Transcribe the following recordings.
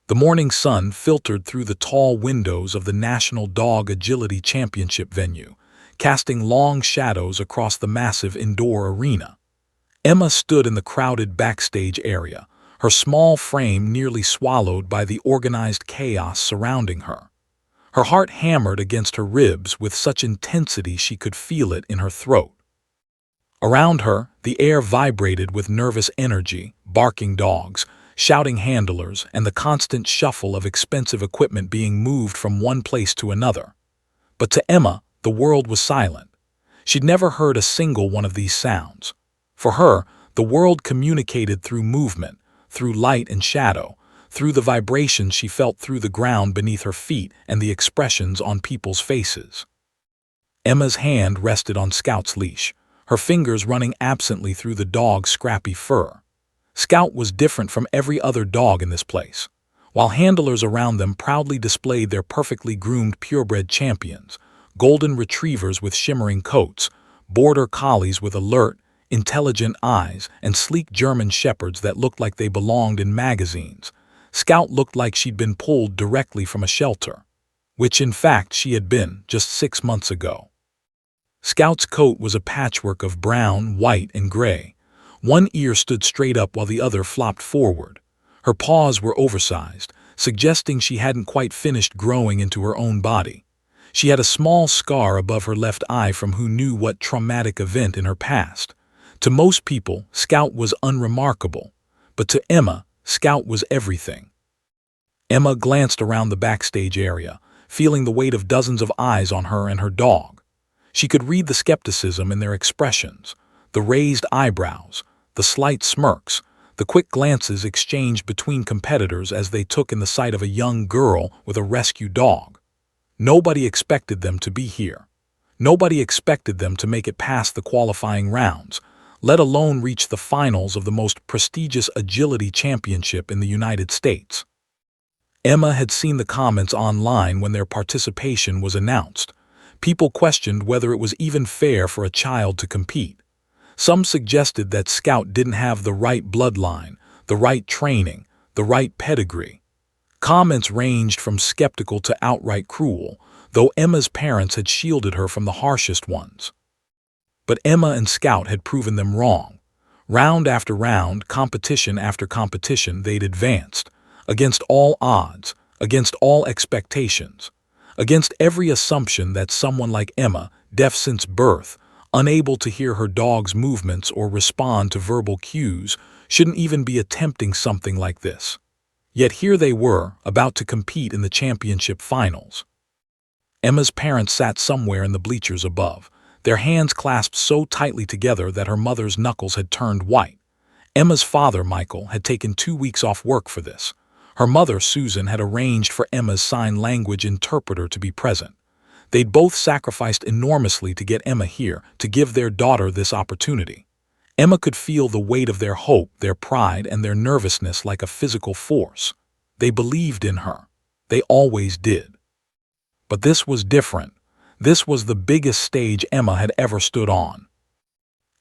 The morning sun filtered through the tall windows of the National Dog Agility Championship venue, casting long shadows across the massive indoor arena. Emma stood in the crowded backstage area, her small frame nearly swallowed by the organized chaos surrounding her. Her heart hammered against her ribs with such intensity she could feel it in her throat. Around her, the air vibrated with nervous energy, barking dogs, shouting handlers, and the constant shuffle of expensive equipment being moved from one place to another. But to Emma, the world was silent. She'd never heard a single one of these sounds. For her, the world communicated through movement, through light and shadow, through the vibrations she felt through the ground beneath her feet and the expressions on people's faces. Emma's hand rested on Scout's leash, her fingers running absently through the dog's scrappy fur. Scout was different from every other dog in this place. While handlers around them proudly displayed their perfectly groomed purebred champions, golden retrievers with shimmering coats, border collies with alert, intelligent eyes, and sleek German shepherds that looked like they belonged in magazines, Scout looked like she'd been pulled directly from a shelter, which in fact she had been just 6 months ago. Scout's coat was a patchwork of brown, white, and gray. One ear stood straight up while the other flopped forward. Her paws were oversized, suggesting she hadn't quite finished growing into her own body. She had a small scar above her left eye from who knew what traumatic event in her past. To most people, Scout was unremarkable, but to Emma, Scout was everything. Emma glanced around the backstage area, feeling the weight of dozens of eyes on her and her dog. She could read the skepticism in their expressions, the raised eyebrows, the slight smirks, the quick glances exchanged between competitors as they took in the sight of a young girl with a rescue dog. Nobody expected them to be here. Nobody expected them to make it past the qualifying rounds, let alone reach the finals of the most prestigious agility championship in the United States. Emma had seen the comments online when their participation was announced. People questioned whether it was even fair for a child to compete. Some suggested that Scout didn't have the right bloodline, the right training, the right pedigree. Comments ranged from skeptical to outright cruel, though Emma's parents had shielded her from the harshest ones. But Emma and Scout had proven them wrong. Round after round, competition after competition, they'd advanced, against all odds, against all expectations, against every assumption that someone like Emma, deaf since birth, unable to hear her dog's movements or respond to verbal cues, shouldn't even be attempting something like this. Yet here they were, about to compete in the championship finals. Emma's parents sat somewhere in the bleachers above, their hands clasped so tightly together that her mother's knuckles had turned white. Emma's father, Michael, had taken 2 weeks off work for this. Her mother, Susan, had arranged for Emma's sign language interpreter to be present. They'd both sacrificed enormously to get Emma here, to give their daughter this opportunity. Emma could feel the weight of their hope, their pride, and their nervousness like a physical force. They believed in her. They always did. But this was different. This was the biggest stage Emma had ever stood on.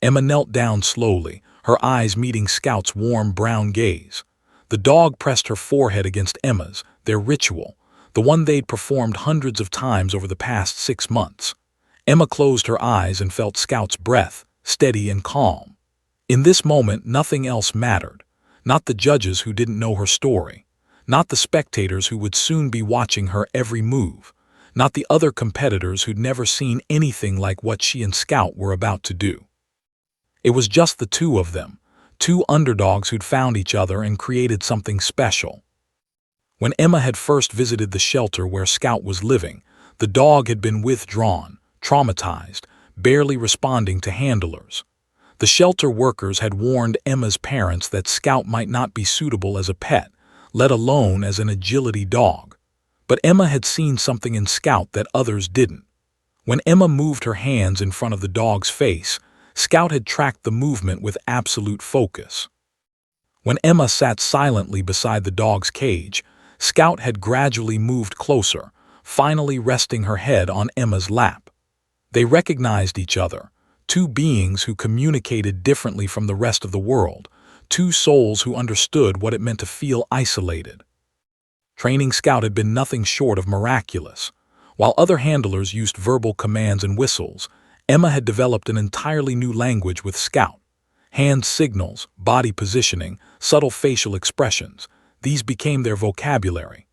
Emma knelt down slowly, her eyes meeting Scout's warm brown gaze. The dog pressed her forehead against Emma's, their ritual, the one they'd performed hundreds of times over the past 6 months. Emma closed her eyes and felt Scout's breath, steady and calm. In this moment, nothing else mattered. Not the judges who didn't know her story. Not the spectators who would soon be watching her every move. Not the other competitors who'd never seen anything like what she and Scout were about to do. It was just the two of them, two underdogs who'd found each other and created something special. When Emma had first visited the shelter where Scout was living, the dog had been withdrawn, traumatized, barely responding to handlers. The shelter workers had warned Emma's parents that Scout might not be suitable as a pet, let alone as an agility dog. But Emma had seen something in Scout that others didn't. When Emma moved her hands in front of the dog's face, Scout had tracked the movement with absolute focus. When Emma sat silently beside the dog's cage, Scout had gradually moved closer, finally resting her head on Emma's lap. They recognized each other, two beings who communicated differently from the rest of the world, two souls who understood what it meant to feel isolated. Training Scout had been nothing short of miraculous. While other handlers used verbal commands and whistles, Emma had developed an entirely new language with Scout. Hand signals, body positioning, subtle facial expressions, these became their vocabulary.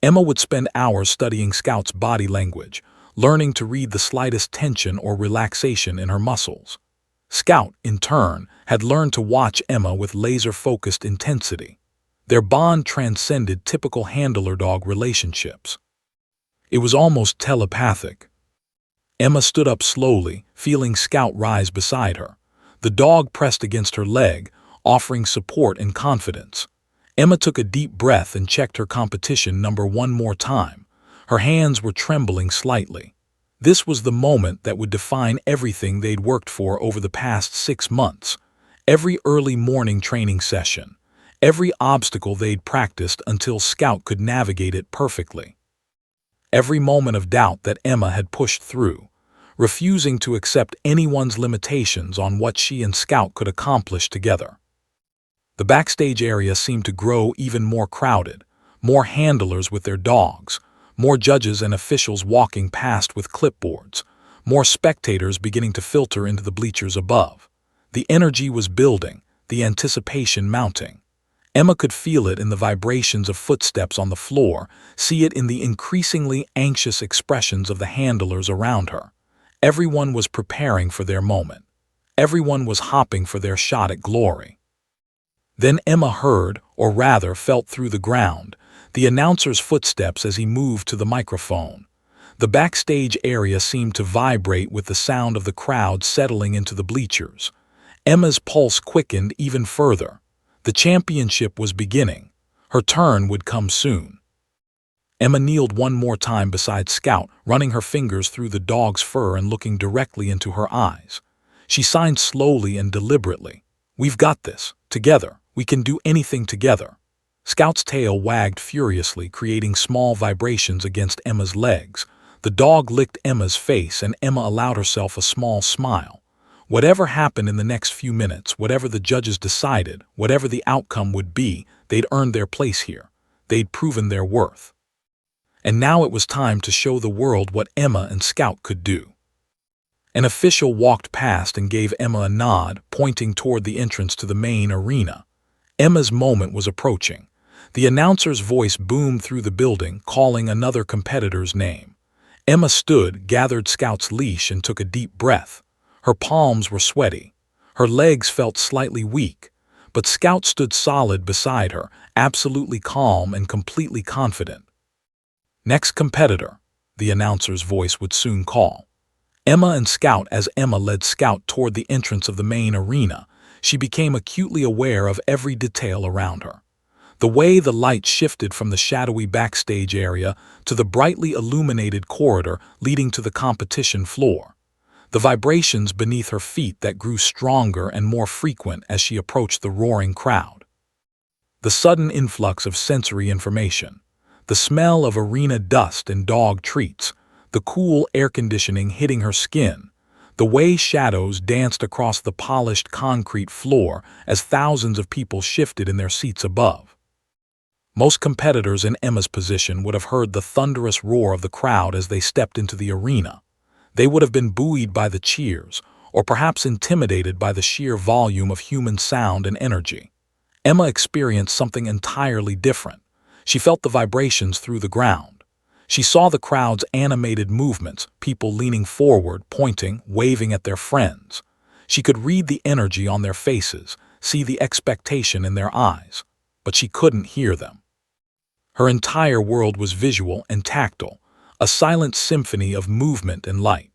Emma would spend hours studying Scout's body language, learning to read the slightest tension or relaxation in her muscles. Scout, in turn, had learned to watch Emma with laser-focused intensity. Their bond transcended typical handler-dog relationships. It was almost telepathic. Emma stood up slowly, feeling Scout rise beside her. The dog pressed against her leg, offering support and confidence. Emma took a deep breath and checked her competition number one more time. Her hands were trembling slightly. This was the moment that would define everything they'd worked for over the past 6 months. Every early morning training session. Every obstacle they'd practiced until Scout could navigate it perfectly. Every moment of doubt that Emma had pushed through, refusing to accept anyone's limitations on what she and Scout could accomplish together. The backstage area seemed to grow even more crowded, more handlers with their dogs, more judges and officials walking past with clipboards, more spectators beginning to filter into the bleachers above. The energy was building, the anticipation mounting. Emma could feel it in the vibrations of footsteps on the floor, see it in the increasingly anxious expressions of the handlers around her. Everyone was preparing for their moment. Everyone was hopping for their shot at glory. Then Emma heard, or rather felt through the ground, the announcer's footsteps as he moved to the microphone. The backstage area seemed to vibrate with the sound of the crowd settling into the bleachers. Emma's pulse quickened even further. The championship was beginning. Her turn would come soon. Emma kneeled one more time beside Scout, running her fingers through the dog's fur and looking directly into her eyes. She signed slowly and deliberately. "We've got this. Together. We can do anything together." Scout's tail wagged furiously, creating small vibrations against Emma's legs. The dog licked Emma's face, and Emma allowed herself a small smile. Whatever happened in the next few minutes, whatever the judges decided, whatever the outcome would be, they'd earned their place here. They'd proven their worth. And now it was time to show the world what Emma and Scout could do. An official walked past and gave Emma a nod, pointing toward the entrance to the main arena. Emma's moment was approaching. The announcer's voice boomed through the building, calling another competitor's name. Emma stood, gathered Scout's leash, and took a deep breath. Her palms were sweaty. Her legs felt slightly weak, but Scout stood solid beside her, absolutely calm and completely confident. "Next competitor," the announcer's voice would soon call. Emma and Scout. As Emma led Scout toward the entrance of the main arena, she became acutely aware of every detail around her. The way the light shifted from the shadowy backstage area to the brightly illuminated corridor leading to the competition floor. The vibrations beneath her feet that grew stronger and more frequent as she approached the roaring crowd. The sudden influx of sensory information. The smell of arena dust and dog treats. The cool air conditioning hitting her skin. The way shadows danced across the polished concrete floor as thousands of people shifted in their seats above. Most competitors in Emma's position would have heard the thunderous roar of the crowd as they stepped into the arena. They would have been buoyed by the cheers, or perhaps intimidated by the sheer volume of human sound and energy. Emma experienced something entirely different. She felt the vibrations through the ground. She saw the crowd's animated movements, people leaning forward, pointing, waving at their friends. She could read the energy on their faces, see the expectation in their eyes, but she couldn't hear them. Her entire world was visual and tactile, a silent symphony of movement and light.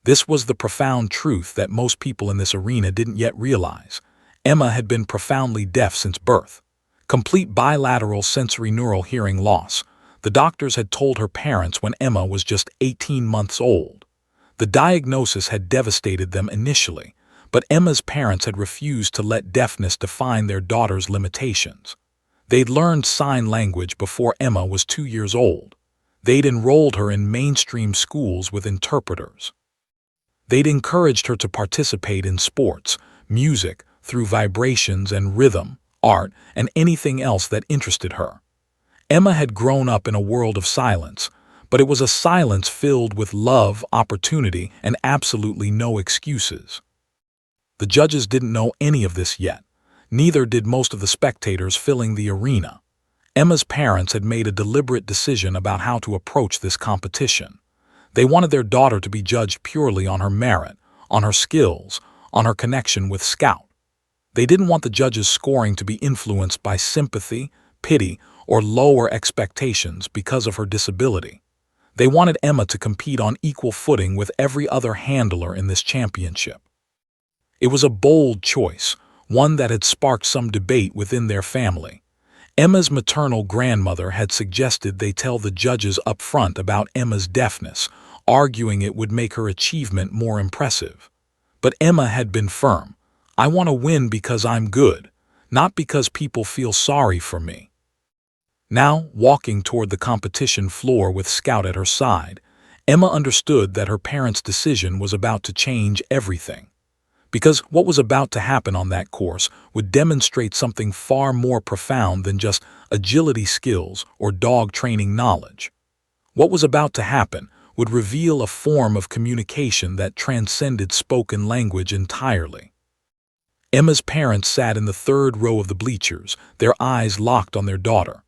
This was the profound truth that most people in this arena didn't yet realize. Emma had been profoundly deaf since birth. Complete bilateral sensorineural hearing loss. The doctors had told her parents when Emma was just 18 months old. The diagnosis had devastated them initially, but Emma's parents had refused to let deafness define their daughter's limitations. They'd learned sign language before Emma was 2 years old. They'd enrolled her in mainstream schools with interpreters. They'd encouraged her to participate in sports, music, through vibrations and rhythm, art, and anything else that interested her. Emma had grown up in a world of silence, but it was a silence filled with love, opportunity, and absolutely no excuses. The judges didn't know any of this yet. Neither did most of the spectators filling the arena. Emma's parents had made a deliberate decision about how to approach this competition. They wanted their daughter to be judged purely on her merit, on her skills, on her connection with Scout. They didn't want the judges' scoring to be influenced by sympathy, pity, or lower expectations because of her disability. They wanted Emma to compete on equal footing with every other handler in this championship. It was a bold choice, one that had sparked some debate within their family. Emma's maternal grandmother had suggested they tell the judges up front about Emma's deafness, arguing it would make her achievement more impressive. But Emma had been firm. "I want to win because I'm good, not because people feel sorry for me." Now, walking toward the competition floor with Scout at her side, Emma understood that her parents' decision was about to change everything. Because what was about to happen on that course would demonstrate something far more profound than just agility skills or dog training knowledge. What was about to happen would reveal a form of communication that transcended spoken language entirely. Emma's parents sat in the third row of the bleachers, their eyes locked on their daughter.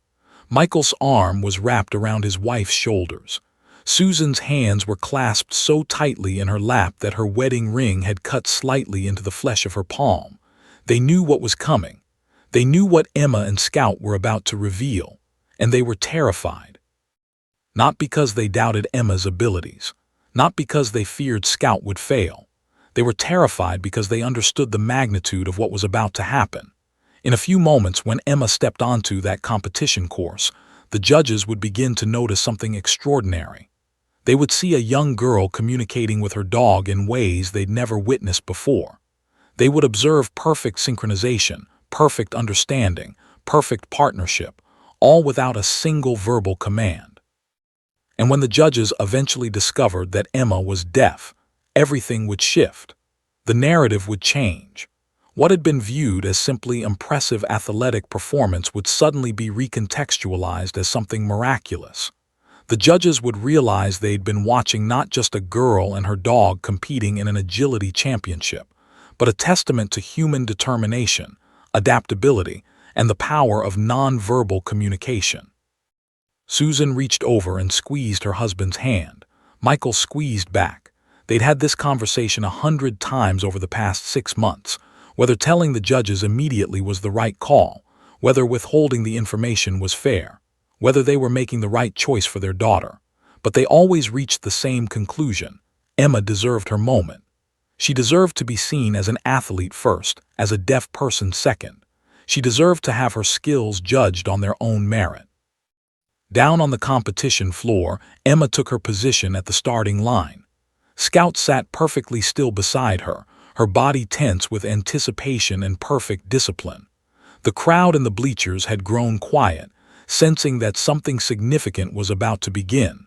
Michael's arm was wrapped around his wife's shoulders. Susan's hands were clasped so tightly in her lap that her wedding ring had cut slightly into the flesh of her palm. They knew what was coming. They knew what Emma and Scout were about to reveal, and they were terrified. Not because they doubted Emma's abilities, not because they feared Scout would fail. They were terrified because they understood the magnitude of what was about to happen. In a few moments, when Emma stepped onto that competition course, the judges would begin to notice something extraordinary. They would see a young girl communicating with her dog in ways they'd never witnessed before. They would observe perfect synchronization, perfect understanding, perfect partnership, all without a single verbal command. And when the judges eventually discovered that Emma was deaf, everything would shift. The narrative would change. What had been viewed as simply impressive athletic performance would suddenly be recontextualized as something miraculous. The judges would realize they'd been watching not just a girl and her dog competing in an agility championship, but a testament to human determination, adaptability, and the power of nonverbal communication. Susan reached over and squeezed her husband's hand. Michael squeezed back. They'd had this conversation 100 times over the past 6 months, whether telling the judges immediately was the right call, whether withholding the information was fair, whether they were making the right choice for their daughter. But they always reached the same conclusion. Emma deserved her moment. She deserved to be seen as an athlete first, as a deaf person second. She deserved to have her skills judged on their own merit. Down on the competition floor, Emma took her position at the starting line. Scout sat perfectly still beside her, her body tense with anticipation and perfect discipline. The crowd in the bleachers had grown quiet, sensing that something significant was about to begin.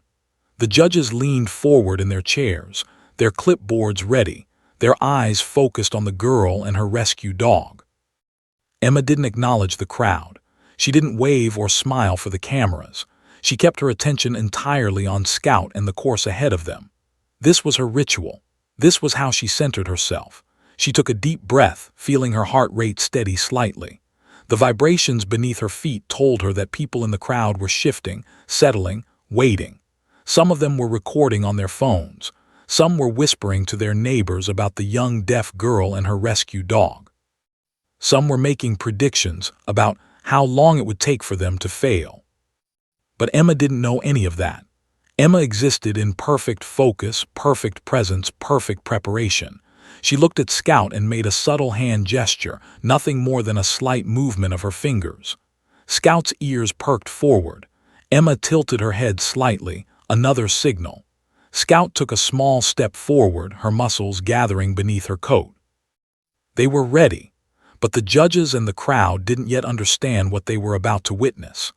The judges leaned forward in their chairs, their clipboards ready, their eyes focused on the girl and her rescue dog. Emma didn't acknowledge the crowd. She didn't wave or smile for the cameras. She kept her attention entirely on Scout and the course ahead of them. This was her ritual. This was how she centered herself. She took a deep breath, feeling her heart rate steady slightly. The vibrations beneath her feet told her that people in the crowd were shifting, settling, waiting. Some of them were recording on their phones. Some were whispering to their neighbors about the young deaf girl and her rescue dog. Some were making predictions about how long it would take for them to fail. But Emma didn't know any of that. Emma existed in perfect focus, perfect presence, perfect preparation. She looked at Scout and made a subtle hand gesture, nothing more than a slight movement of her fingers. Scout's ears perked forward. Emma tilted her head slightly, another signal. Scout took a small step forward, her muscles gathering beneath her coat. They were ready, but the judges and the crowd didn't yet understand what they were about to witness.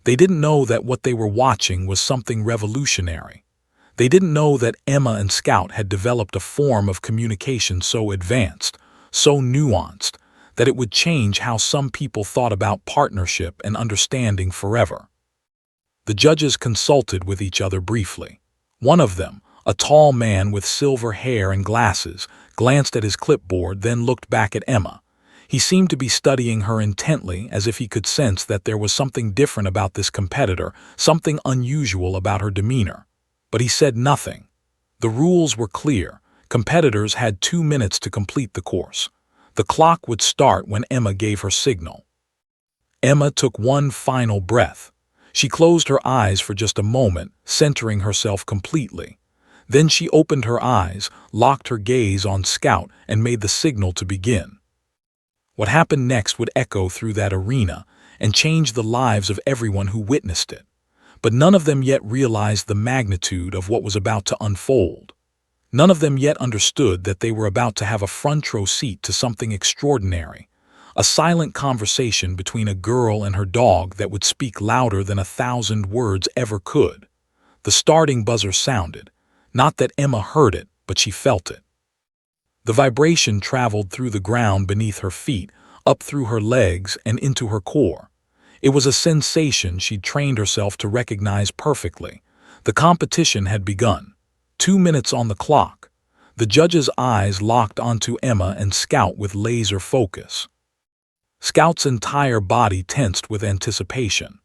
They didn't know that what they were watching was something revolutionary. They didn't know that Emma and Scout had developed a form of communication so advanced, so nuanced, that it would change how some people thought about partnership and understanding forever. The judges consulted with each other briefly. One of them, a tall man with silver hair and glasses, glanced at his clipboard, then looked back at Emma. He seemed to be studying her intently, as if he could sense that there was something different about this competitor, something unusual about her demeanor. But he said nothing. The rules were clear. Competitors had 2 minutes to complete the course. The clock would start when Emma gave her signal. Emma took one final breath. She closed her eyes for just a moment, centering herself completely. Then she opened her eyes, locked her gaze on Scout, and made the signal to begin. What happened next would echo through that arena and change the lives of everyone who witnessed it. But none of them yet realized the magnitude of what was about to unfold. None of them yet understood that they were about to have a front-row seat to something extraordinary, a silent conversation between a girl and her dog that would speak louder than 1,000 words ever could. The starting buzzer sounded. Not that Emma heard it, but she felt it. The vibration traveled through the ground beneath her feet, up through her legs, and into her core. It was a sensation she'd trained herself to recognize perfectly. The competition had begun. 2 minutes on the clock. The judge's eyes locked onto Emma and Scout with laser focus. Scout's entire body tensed with anticipation.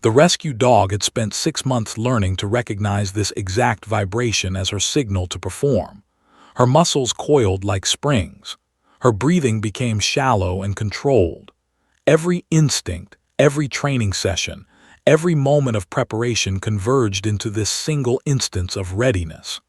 The rescue dog had spent 6 months learning to recognize this exact vibration as her signal to perform. Her muscles coiled like springs. Her breathing became shallow and controlled. Every instinct, every training session, every moment of preparation converged into this single instance of readiness.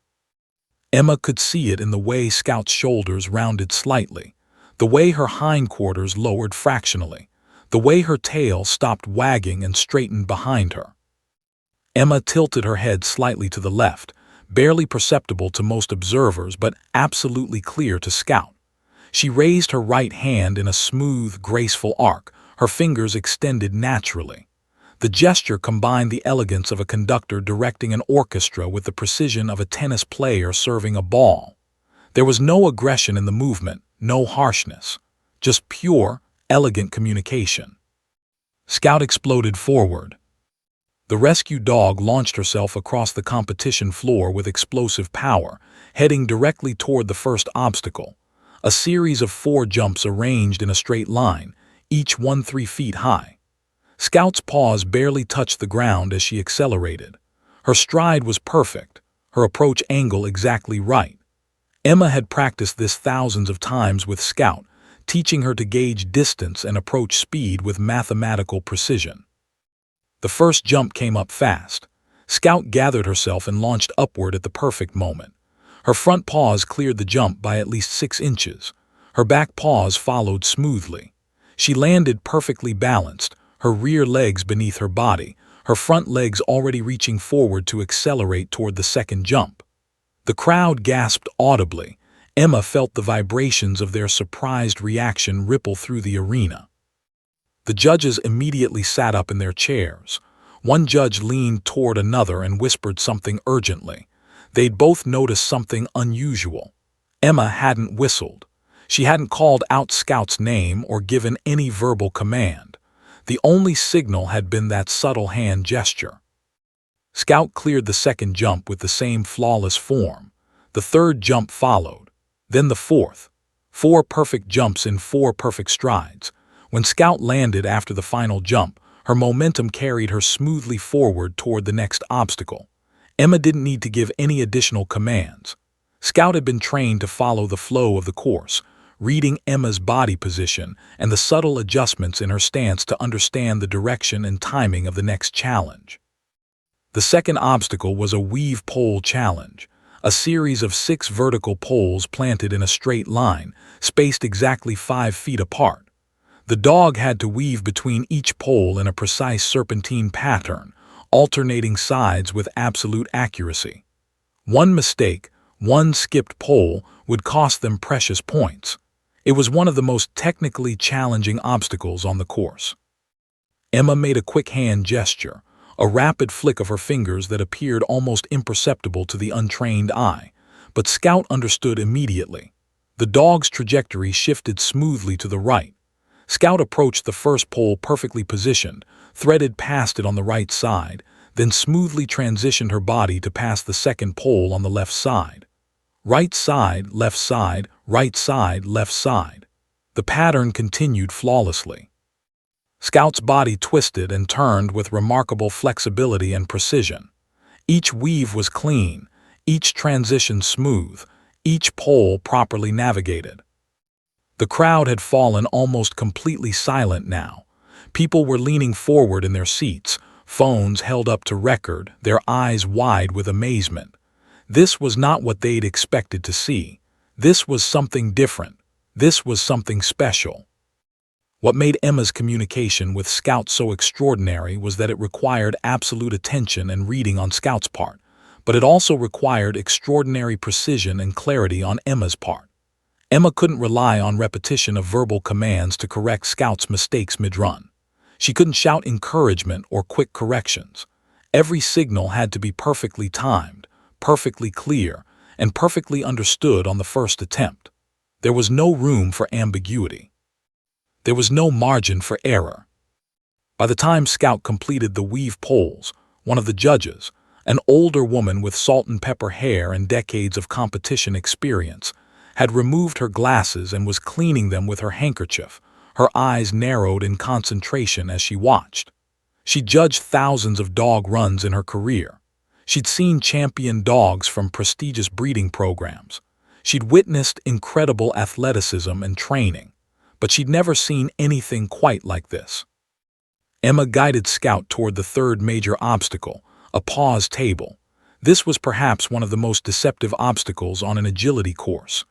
Emma could see it in the way Scout's shoulders rounded slightly, the way her hindquarters lowered fractionally, the way her tail stopped wagging and straightened behind her. Emma tilted her head slightly to the left, barely perceptible to most observers but absolutely clear to Scout. She raised her right hand in a smooth, graceful arc, her fingers extended naturally. The gesture combined the elegance of a conductor directing an orchestra with the precision of a tennis player serving a ball. There was no aggression in the movement, no harshness, just pure, elegant communication. Scout exploded forward. The rescue dog launched herself across the competition floor with explosive power, heading directly toward the first obstacle. A series of 4 jumps arranged in a straight line, each 3 feet high. Scout's paws barely touched the ground as she accelerated. Her stride was perfect, her approach angle exactly right. Emma had practiced this thousands of times with Scout, teaching her to gauge distance and approach speed with mathematical precision. The first jump came up fast. Scout gathered herself and launched upward at the perfect moment. Her front paws cleared the jump by at least 6 inches. Her back paws followed smoothly. She landed perfectly balanced, her rear legs beneath her body, her front legs already reaching forward to accelerate toward the second jump. The crowd gasped audibly. Emma felt the vibrations of their surprised reaction ripple through the arena. The judges immediately sat up in their chairs. One judge leaned toward another and whispered something urgently. They'd both noticed something unusual. Emma hadn't whistled. She hadn't called out Scout's name or given any verbal command. The only signal had been that subtle hand gesture. Scout cleared the second jump with the same flawless form. The third jump followed. Then the fourth. 4 perfect jumps in 4 perfect strides. When Scout landed after the final jump, her momentum carried her smoothly forward toward the next obstacle. Emma didn't need to give any additional commands. Scout had been trained to follow the flow of the course, reading Emma's body position and the subtle adjustments in her stance to understand the direction and timing of the next challenge. The second obstacle was a weave pole challenge, a series of 6 vertical poles planted in a straight line, spaced exactly 5 feet apart. The dog had to weave between each pole in a precise serpentine pattern, alternating sides with absolute accuracy. One mistake, one skipped pole, would cost them precious points. It was one of the most technically challenging obstacles on the course. Emma made a quick hand gesture, a rapid flick of her fingers that appeared almost imperceptible to the untrained eye, but Scout understood immediately. The dog's trajectory shifted smoothly to the right. Scout approached the first pole perfectly positioned, threaded past it on the right side, then smoothly transitioned her body to pass the second pole on the left side. Right side, left side, right side, left side. The pattern continued flawlessly. Scout's body twisted and turned with remarkable flexibility and precision. Each weave was clean, each transition smooth, each pole properly navigated. The crowd had fallen almost completely silent now. People were leaning forward in their seats, phones held up to record, their eyes wide with amazement. This was not what they'd expected to see. This was something different. This was something special. What made Emma's communication with Scout so extraordinary was that it required absolute attention and reading on Scout's part, but it also required extraordinary precision and clarity on Emma's part. Emma couldn't rely on repetition of verbal commands to correct Scout's mistakes mid-run. She couldn't shout encouragement or quick corrections. Every signal had to be perfectly timed, perfectly clear, and perfectly understood on the first attempt. There was no room for ambiguity. There was no margin for error. By the time Scout completed the weave poles, one of the judges, an older woman with salt and pepper hair and decades of competition experience, had removed her glasses and was cleaning them with her handkerchief, her eyes narrowed in concentration as she watched. She'd judged thousands of dog runs in her career. She'd seen champion dogs from prestigious breeding programs. She'd witnessed incredible athleticism and training, but she'd never seen anything quite like this. Emma guided Scout toward the third major obstacle, a pause table. This was perhaps one of the most deceptive obstacles on an agility course.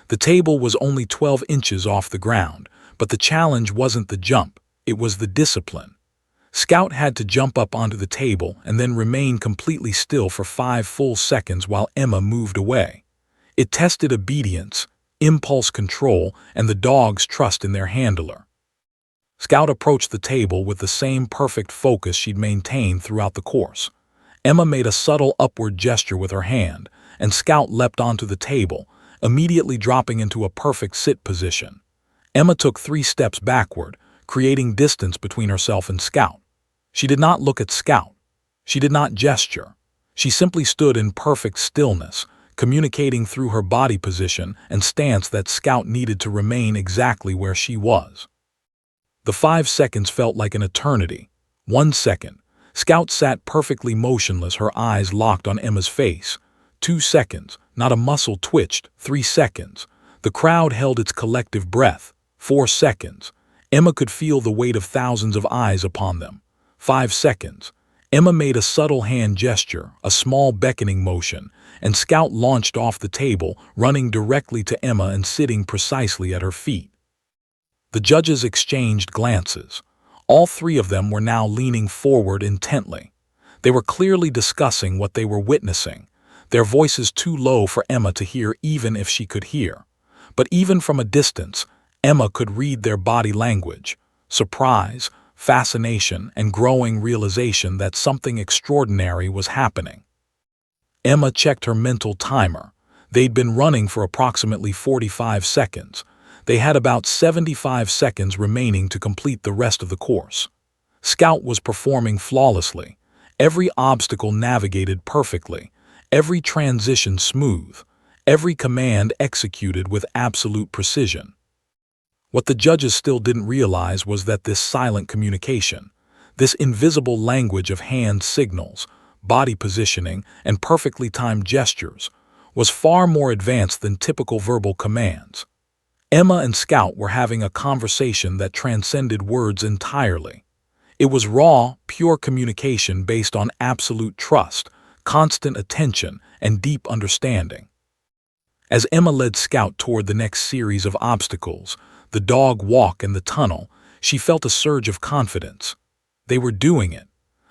The table was only 12 inches off the ground, but the challenge wasn't the jump, it was the discipline. Scout had to jump up onto the table and then remain completely still for 5 full seconds while Emma moved away. It tested obedience, impulse control, and the dog's trust in their handler. Scout approached the table with the same perfect focus she'd maintained throughout the course. Emma made a subtle upward gesture with her hand, and Scout leapt onto the table, immediately dropping into a perfect sit position. Emma took 3 steps backward, creating distance between herself and Scout. She did not look at Scout. She did not gesture. She simply stood in perfect stillness, communicating through her body position and stance that Scout needed to remain exactly where she was. The 5 seconds felt like an eternity. 1 second. Scout sat perfectly motionless, her eyes locked on Emma's face. 2 seconds. Not a muscle twitched. 3 seconds. The crowd held its collective breath. 4 seconds. Emma could feel the weight of thousands of eyes upon them. 5 seconds. Emma made a subtle hand gesture, a small beckoning motion, and Scout launched off the table, running directly to Emma and sitting precisely at her feet. The judges exchanged glances. All 3 of them were now leaning forward intently. They were clearly discussing what they were witnessing, their voices too low for Emma to hear even if she could hear. But even from a distance, Emma could read their body language, surprise, fascination, and growing realization that something extraordinary was happening. Emma checked her mental timer. They'd been running for approximately 45 seconds. They had about 75 seconds remaining to complete the rest of the course. Scout was performing flawlessly, every obstacle navigated perfectly, every transition smooth, every command executed with absolute precision. What the judges still didn't realize was that this silent communication, this invisible language of hand signals, body positioning, and perfectly timed gestures, was far more advanced than typical verbal commands. Emma and Scout were having a conversation that transcended words entirely. It was raw, pure communication based on absolute trust, constant attention, and deep understanding. As Emma led Scout toward the next series of obstacles, the dog walk and the tunnel, she felt a surge of confidence. They were doing it.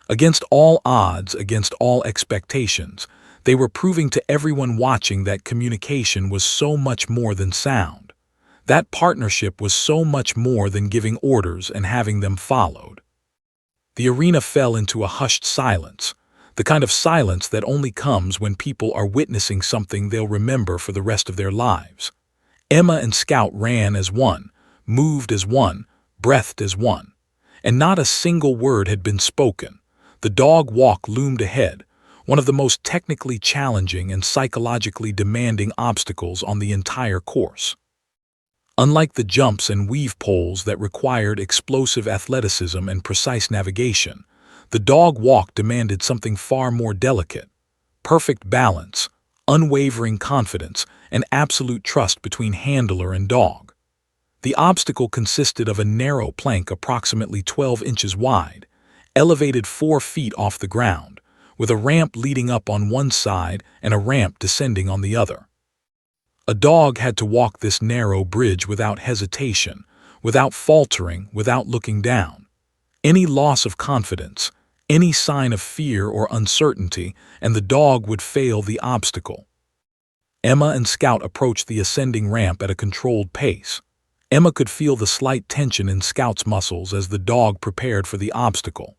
Against all odds, against all expectations, they were proving to everyone watching that communication was so much more than sound. That partnership was so much more than giving orders and having them followed. The arena fell into a hushed silence, the kind of silence that only comes when people are witnessing something they'll remember for the rest of their lives. Emma and Scout ran as one, moved as one, breathed as one. And not a single word had been spoken. The dog walk loomed ahead, one of the most technically challenging and psychologically demanding obstacles on the entire course. Unlike the jumps and weave poles that required explosive athleticism and precise navigation, the dog walk demanded something far more delicate: perfect balance, unwavering confidence, and absolute trust between handler and dog. The obstacle consisted of a narrow plank approximately 12 inches wide, elevated 4 feet off the ground, with a ramp leading up on one side and a ramp descending on the other. A dog had to walk this narrow bridge without hesitation, without faltering, without looking down. Any loss of confidence, any sign of fear or uncertainty, and the dog would fail the obstacle. Emma and Scout approached the ascending ramp at a controlled pace. Emma could feel the slight tension in Scout's muscles as the dog prepared for the obstacle.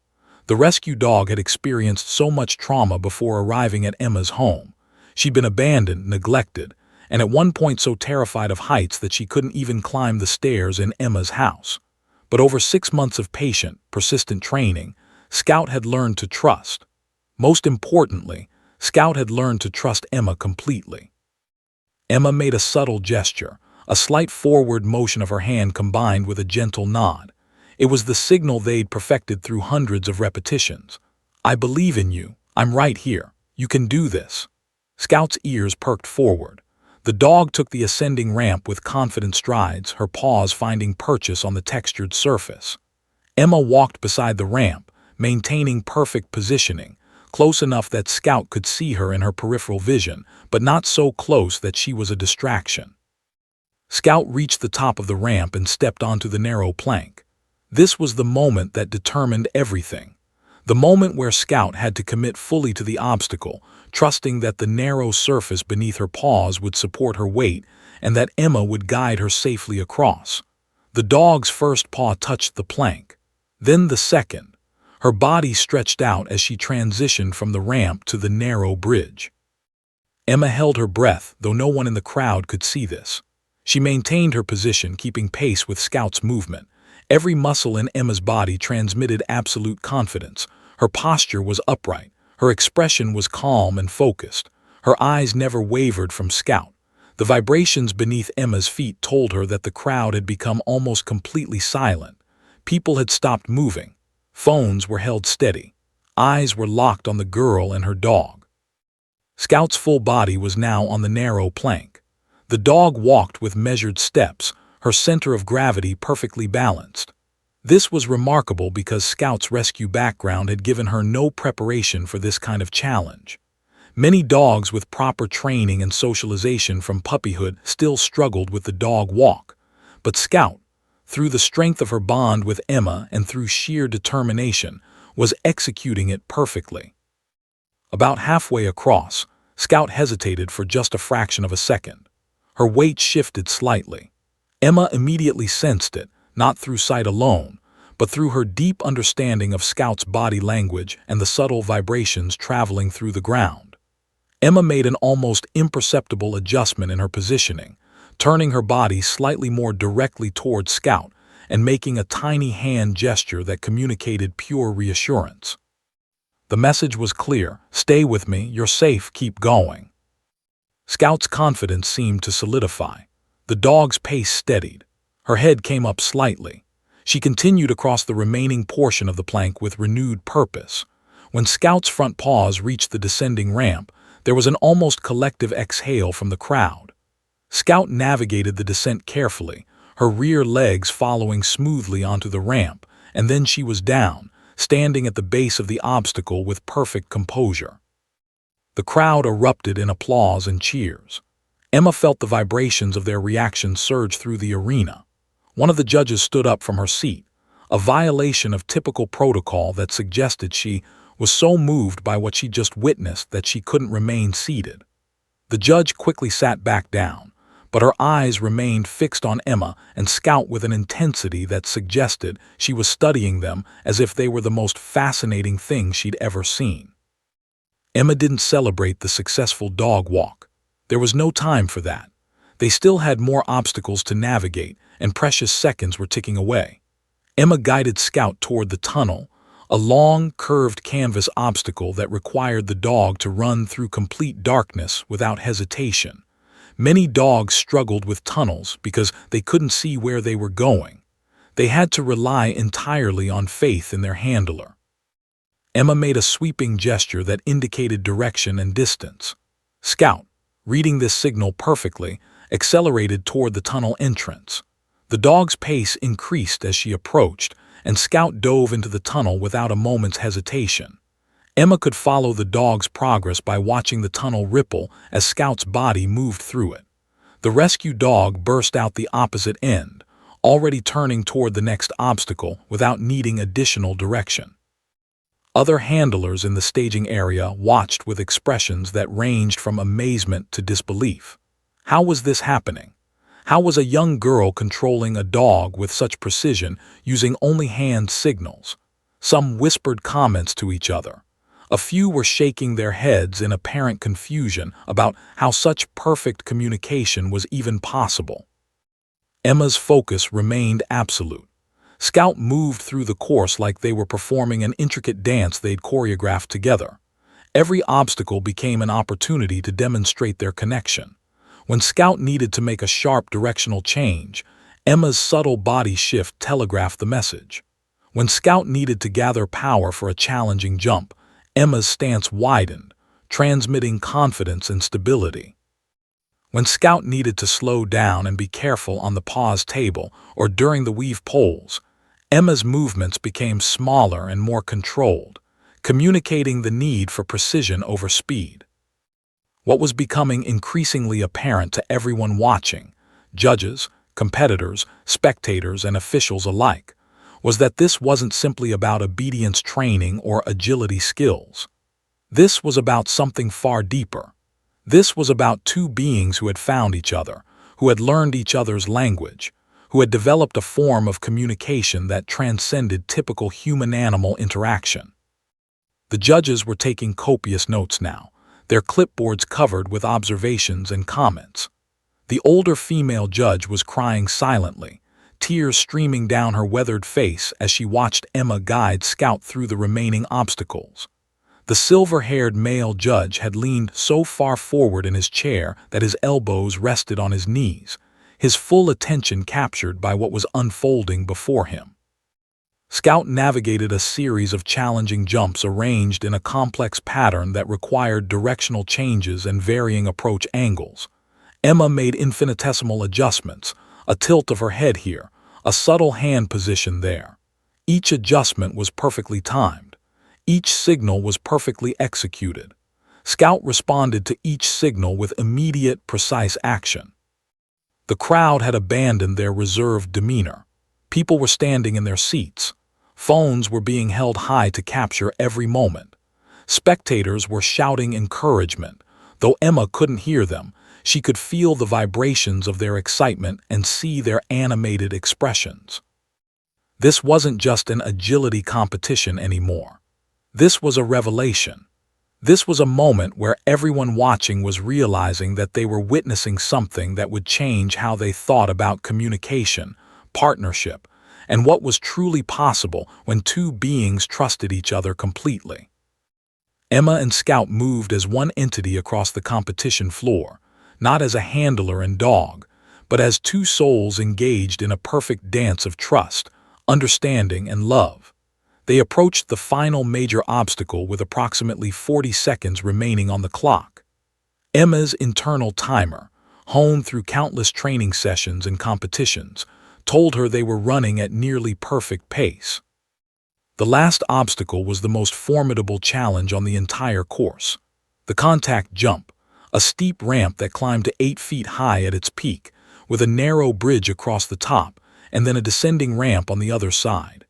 The rescue dog had experienced so much trauma before arriving at Emma's home. She'd been abandoned, neglected, and at one point so terrified of heights that she couldn't even climb the stairs in Emma's house. But over 6 months of patient, persistent training, Scout had learned to trust. Most importantly, Scout had learned to trust Emma completely. Emma made a subtle gesture, a slight forward motion of her hand combined with a gentle nod. It was the signal they'd perfected through hundreds of repetitions. "I believe in you. I'm right here. You can do this." Scout's ears perked forward. The dog took the ascending ramp with confident strides, her paws finding purchase on the textured surface. Emma walked beside the ramp, maintaining perfect positioning, close enough that Scout could see her in her peripheral vision, but not so close that she was a distraction. Scout reached the top of the ramp and stepped onto the narrow plank. This was the moment that determined everything. The moment where Scout had to commit fully to the obstacle, trusting that the narrow surface beneath her paws would support her weight and that Emma would guide her safely across. The dog's first paw touched the plank, then the second. Her body stretched out as she transitioned from the ramp to the narrow bridge. Emma held her breath, though no one in the crowd could see this. She maintained her position, keeping pace with Scout's movement. Every muscle in Emma's body transmitted absolute confidence. Her posture was upright. Her expression was calm and focused. Her eyes never wavered from Scout. The vibrations beneath Emma's feet told her that the crowd had become almost completely silent. People had stopped moving. Phones were held steady. Eyes were locked on the girl and her dog. Scout's full body was now on the narrow plank. The dog walked with measured steps, her center of gravity perfectly balanced. This was remarkable because Scout's rescue background had given her no preparation for this kind of challenge. Many dogs with proper training and socialization from puppyhood still struggled with the dog walk, but Scout, through the strength of her bond with Emma and through sheer determination, was executing it perfectly. About halfway across, Scout hesitated for just a fraction of a second. Her weight shifted slightly. Emma immediately sensed it, not through sight alone, but through her deep understanding of Scout's body language and the subtle vibrations traveling through the ground. Emma made an almost imperceptible adjustment in her positioning, turning her body slightly more directly towards Scout and making a tiny hand gesture that communicated pure reassurance. The message was clear: "Stay with me, you're safe, keep going." Scout's confidence seemed to solidify. The dog's pace steadied. Her head came up slightly. She continued across the remaining portion of the plank with renewed purpose. When Scout's front paws reached the descending ramp, there was an almost collective exhale from the crowd. Scout navigated the descent carefully, her rear legs following smoothly onto the ramp, and then she was down, standing at the base of the obstacle with perfect composure. The crowd erupted in applause and cheers. Emma felt the vibrations of their reaction surge through the arena. One of the judges stood up from her seat, a violation of typical protocol that suggested she was so moved by what she just witnessed that she couldn't remain seated. The judge quickly sat back down, but her eyes remained fixed on Emma and Scout with an intensity that suggested she was studying them as if they were the most fascinating thing she'd ever seen. Emma didn't celebrate the successful dog walk. There was no time for that. They still had more obstacles to navigate, and precious seconds were ticking away. Emma guided Scout toward the tunnel, a long, curved canvas obstacle that required the dog to run through complete darkness without hesitation. Many dogs struggled with tunnels because they couldn't see where they were going. They had to rely entirely on faith in their handler. Emma made a sweeping gesture that indicated direction and distance. Scout, reading this signal perfectly, accelerated toward the tunnel entrance. The dog's pace increased as she approached, and Scout dove into the tunnel without a moment's hesitation. Emma could follow the dog's progress by watching the tunnel ripple as Scout's body moved through it. The rescue dog burst out the opposite end, already turning toward the next obstacle without needing additional direction. Other handlers in the staging area watched with expressions that ranged from amazement to disbelief. How was this happening? How was a young girl controlling a dog with such precision using only hand signals? Some whispered comments to each other. A few were shaking their heads in apparent confusion about how such perfect communication was even possible. Emma's focus remained absolute. Scout moved through the course like they were performing an intricate dance they'd choreographed together. Every obstacle became an opportunity to demonstrate their connection. When Scout needed to make a sharp directional change, Emma's subtle body shift telegraphed the message. When Scout needed to gather power for a challenging jump, Emma's stance widened, transmitting confidence and stability. When Scout needed to slow down and be careful on the pause table or during the weave poles, Emma's movements became smaller and more controlled, communicating the need for precision over speed. What was becoming increasingly apparent to everyone watching, judges, competitors, spectators, and officials alike, was that this wasn't simply about obedience training or agility skills. This was about something far deeper. This was about two beings who had found each other, who had learned each other's language, who had developed a form of communication that transcended typical human-animal interaction. The judges were taking copious notes now, their clipboards covered with observations and comments. The older female judge was crying silently, tears streaming down her weathered face as she watched Emma guide Scout through the remaining obstacles. The silver-haired male judge had leaned so far forward in his chair that his elbows rested on his knees, his full attention captured by what was unfolding before him. Scout navigated a series of challenging jumps arranged in a complex pattern that required directional changes and varying approach angles. Emma made infinitesimal adjustments, a tilt of her head here, a subtle hand position there. Each adjustment was perfectly timed. Each signal was perfectly executed. Scout responded to each signal with immediate, precise action. The crowd had abandoned their reserved demeanor. People were standing in their seats. Phones were being held high to capture every moment. Spectators were shouting encouragement. Though Emma couldn't hear them, she could feel the vibrations of their excitement and see their animated expressions. This wasn't just an agility competition anymore. This was a revelation. This was a moment where everyone watching was realizing that they were witnessing something that would change how they thought about communication, partnership, and what was truly possible when two beings trusted each other completely. Emma and Scout moved as one entity across the competition floor, not as a handler and dog, but as two souls engaged in a perfect dance of trust, understanding, and love. They approached the final major obstacle with approximately 40 seconds remaining on the clock. Emma's internal timer, honed through countless training sessions and competitions, told her they were running at nearly perfect pace. The last obstacle was the most formidable challenge on the entire course. The contact jump, a steep ramp that climbed to 8 feet high at its peak, with a narrow bridge across the top and then a descending ramp on the other side.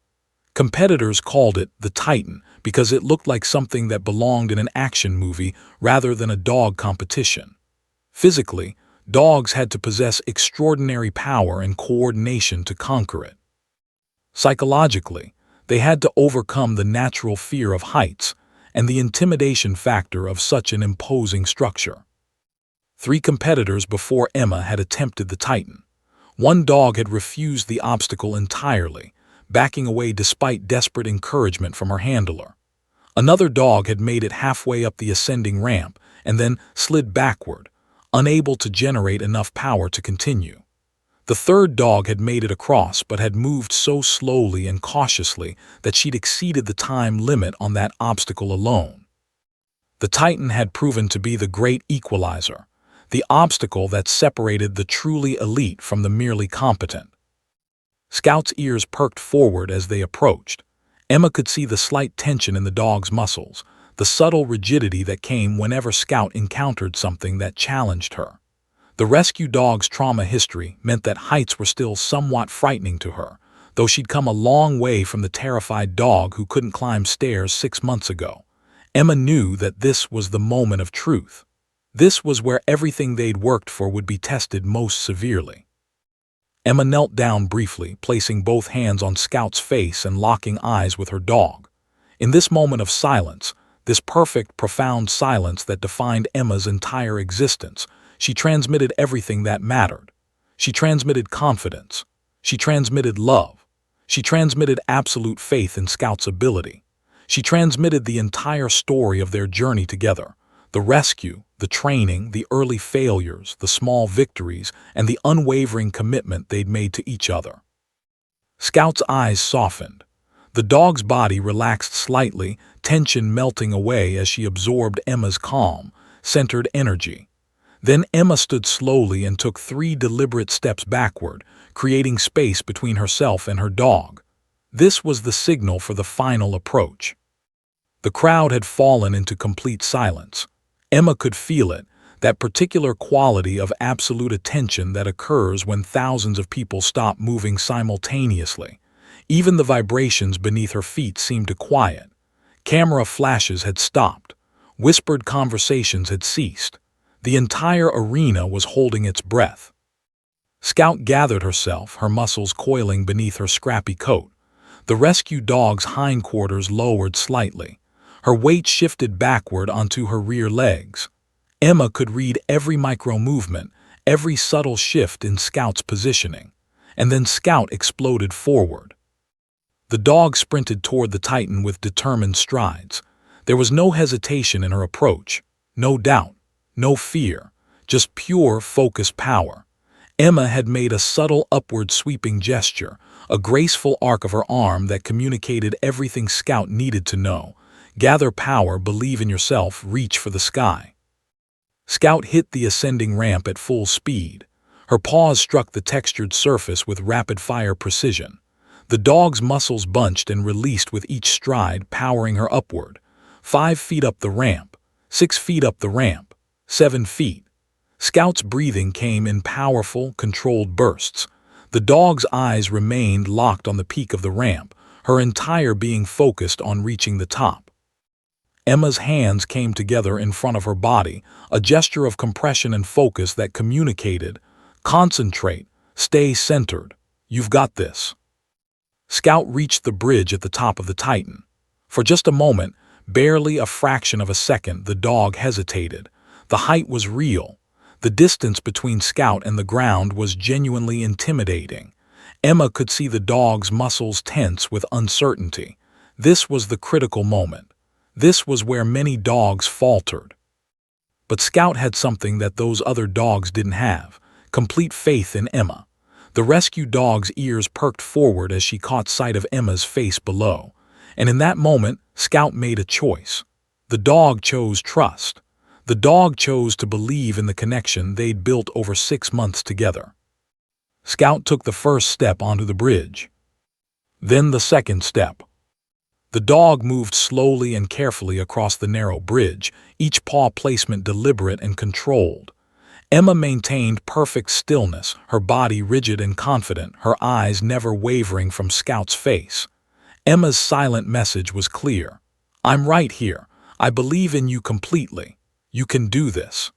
Competitors called it the Titan because it looked like something that belonged in an action movie rather than a dog competition. Physically, dogs had to possess extraordinary power and coordination to conquer it. Psychologically, they had to overcome the natural fear of heights and the intimidation factor of such an imposing structure. 3 competitors before Emma had attempted the Titan. One dog had refused the obstacle entirely, backing away despite desperate encouragement from her handler. Another dog had made it halfway up the ascending ramp and then slid backward, unable to generate enough power to continue. The third dog had made it across but had moved so slowly and cautiously that she'd exceeded the time limit on that obstacle alone. The Titan had proven to be the great equalizer, the obstacle that separated the truly elite from the merely competent. Scout's ears perked forward as they approached. Emma could see the slight tension in the dog's muscles, the subtle rigidity that came whenever Scout encountered something that challenged her. The rescue dog's trauma history meant that heights were still somewhat frightening to her, though she'd come a long way from the terrified dog who couldn't climb stairs 6 months ago. Emma knew that this was the moment of truth. This was where everything they'd worked for would be tested most severely. Emma knelt down briefly, placing both hands on Scout's face and locking eyes with her dog. In this moment of silence, this perfect, profound silence that defined Emma's entire existence, she transmitted everything that mattered. She transmitted confidence. She transmitted love. She transmitted absolute faith in Scout's ability. She transmitted the entire story of their journey together. The rescue, the training, the early failures, the small victories, and the unwavering commitment they'd made to each other. Scout's eyes softened. The dog's body relaxed slightly, tension melting away as she absorbed Emma's calm, centered energy. Then Emma stood slowly and took 3 deliberate steps backward, creating space between herself and her dog. This was the signal for the final approach. The crowd had fallen into complete silence. Emma could feel it, that particular quality of absolute attention that occurs when thousands of people stop moving simultaneously. Even the vibrations beneath her feet seemed to quiet. Camera flashes had stopped. Whispered conversations had ceased. The entire arena was holding its breath. Scout gathered herself, her muscles coiling beneath her scrappy coat. The rescue dog's hindquarters lowered slightly. Her weight shifted backward onto her rear legs. Emma could read every micro-movement, every subtle shift in Scout's positioning. And then Scout exploded forward. The dog sprinted toward the Titan with determined strides. There was no hesitation in her approach, no doubt, no fear, just pure, focused power. Emma had made a subtle upward sweeping gesture, a graceful arc of her arm that communicated everything Scout needed to know. Gather power, believe in yourself, reach for the sky. Scout hit the ascending ramp at full speed. Her paws struck the textured surface with rapid-fire precision. The dog's muscles bunched and released with each stride, powering her upward. 5 feet up the ramp, 6 feet up the ramp, 7 feet. Scout's breathing came in powerful, controlled bursts. The dog's eyes remained locked on the peak of the ramp, her entire being focused on reaching the top. Emma's hands came together in front of her body, a gesture of compression and focus that communicated, "Concentrate, stay centered, you've got this." Scout reached the bridge at the top of the Titan. For just a moment, barely a fraction of a second, the dog hesitated. The height was real. The distance between Scout and the ground was genuinely intimidating. Emma could see the dog's muscles tense with uncertainty. This was the critical moment. This was where many dogs faltered. But Scout had something that those other dogs didn't have: complete faith in Emma. The rescue dog's ears perked forward as she caught sight of Emma's face below. And in that moment, Scout made a choice. The dog chose trust. The dog chose to believe in the connection they'd built over 6 months together. Scout took the first step onto the bridge. Then the second step. The dog moved slowly and carefully across the narrow bridge, each paw placement deliberate and controlled. Emma maintained perfect stillness, her body rigid and confident, her eyes never wavering from Scout's face. Emma's silent message was clear. "I'm right here. I believe in you completely. You can do this."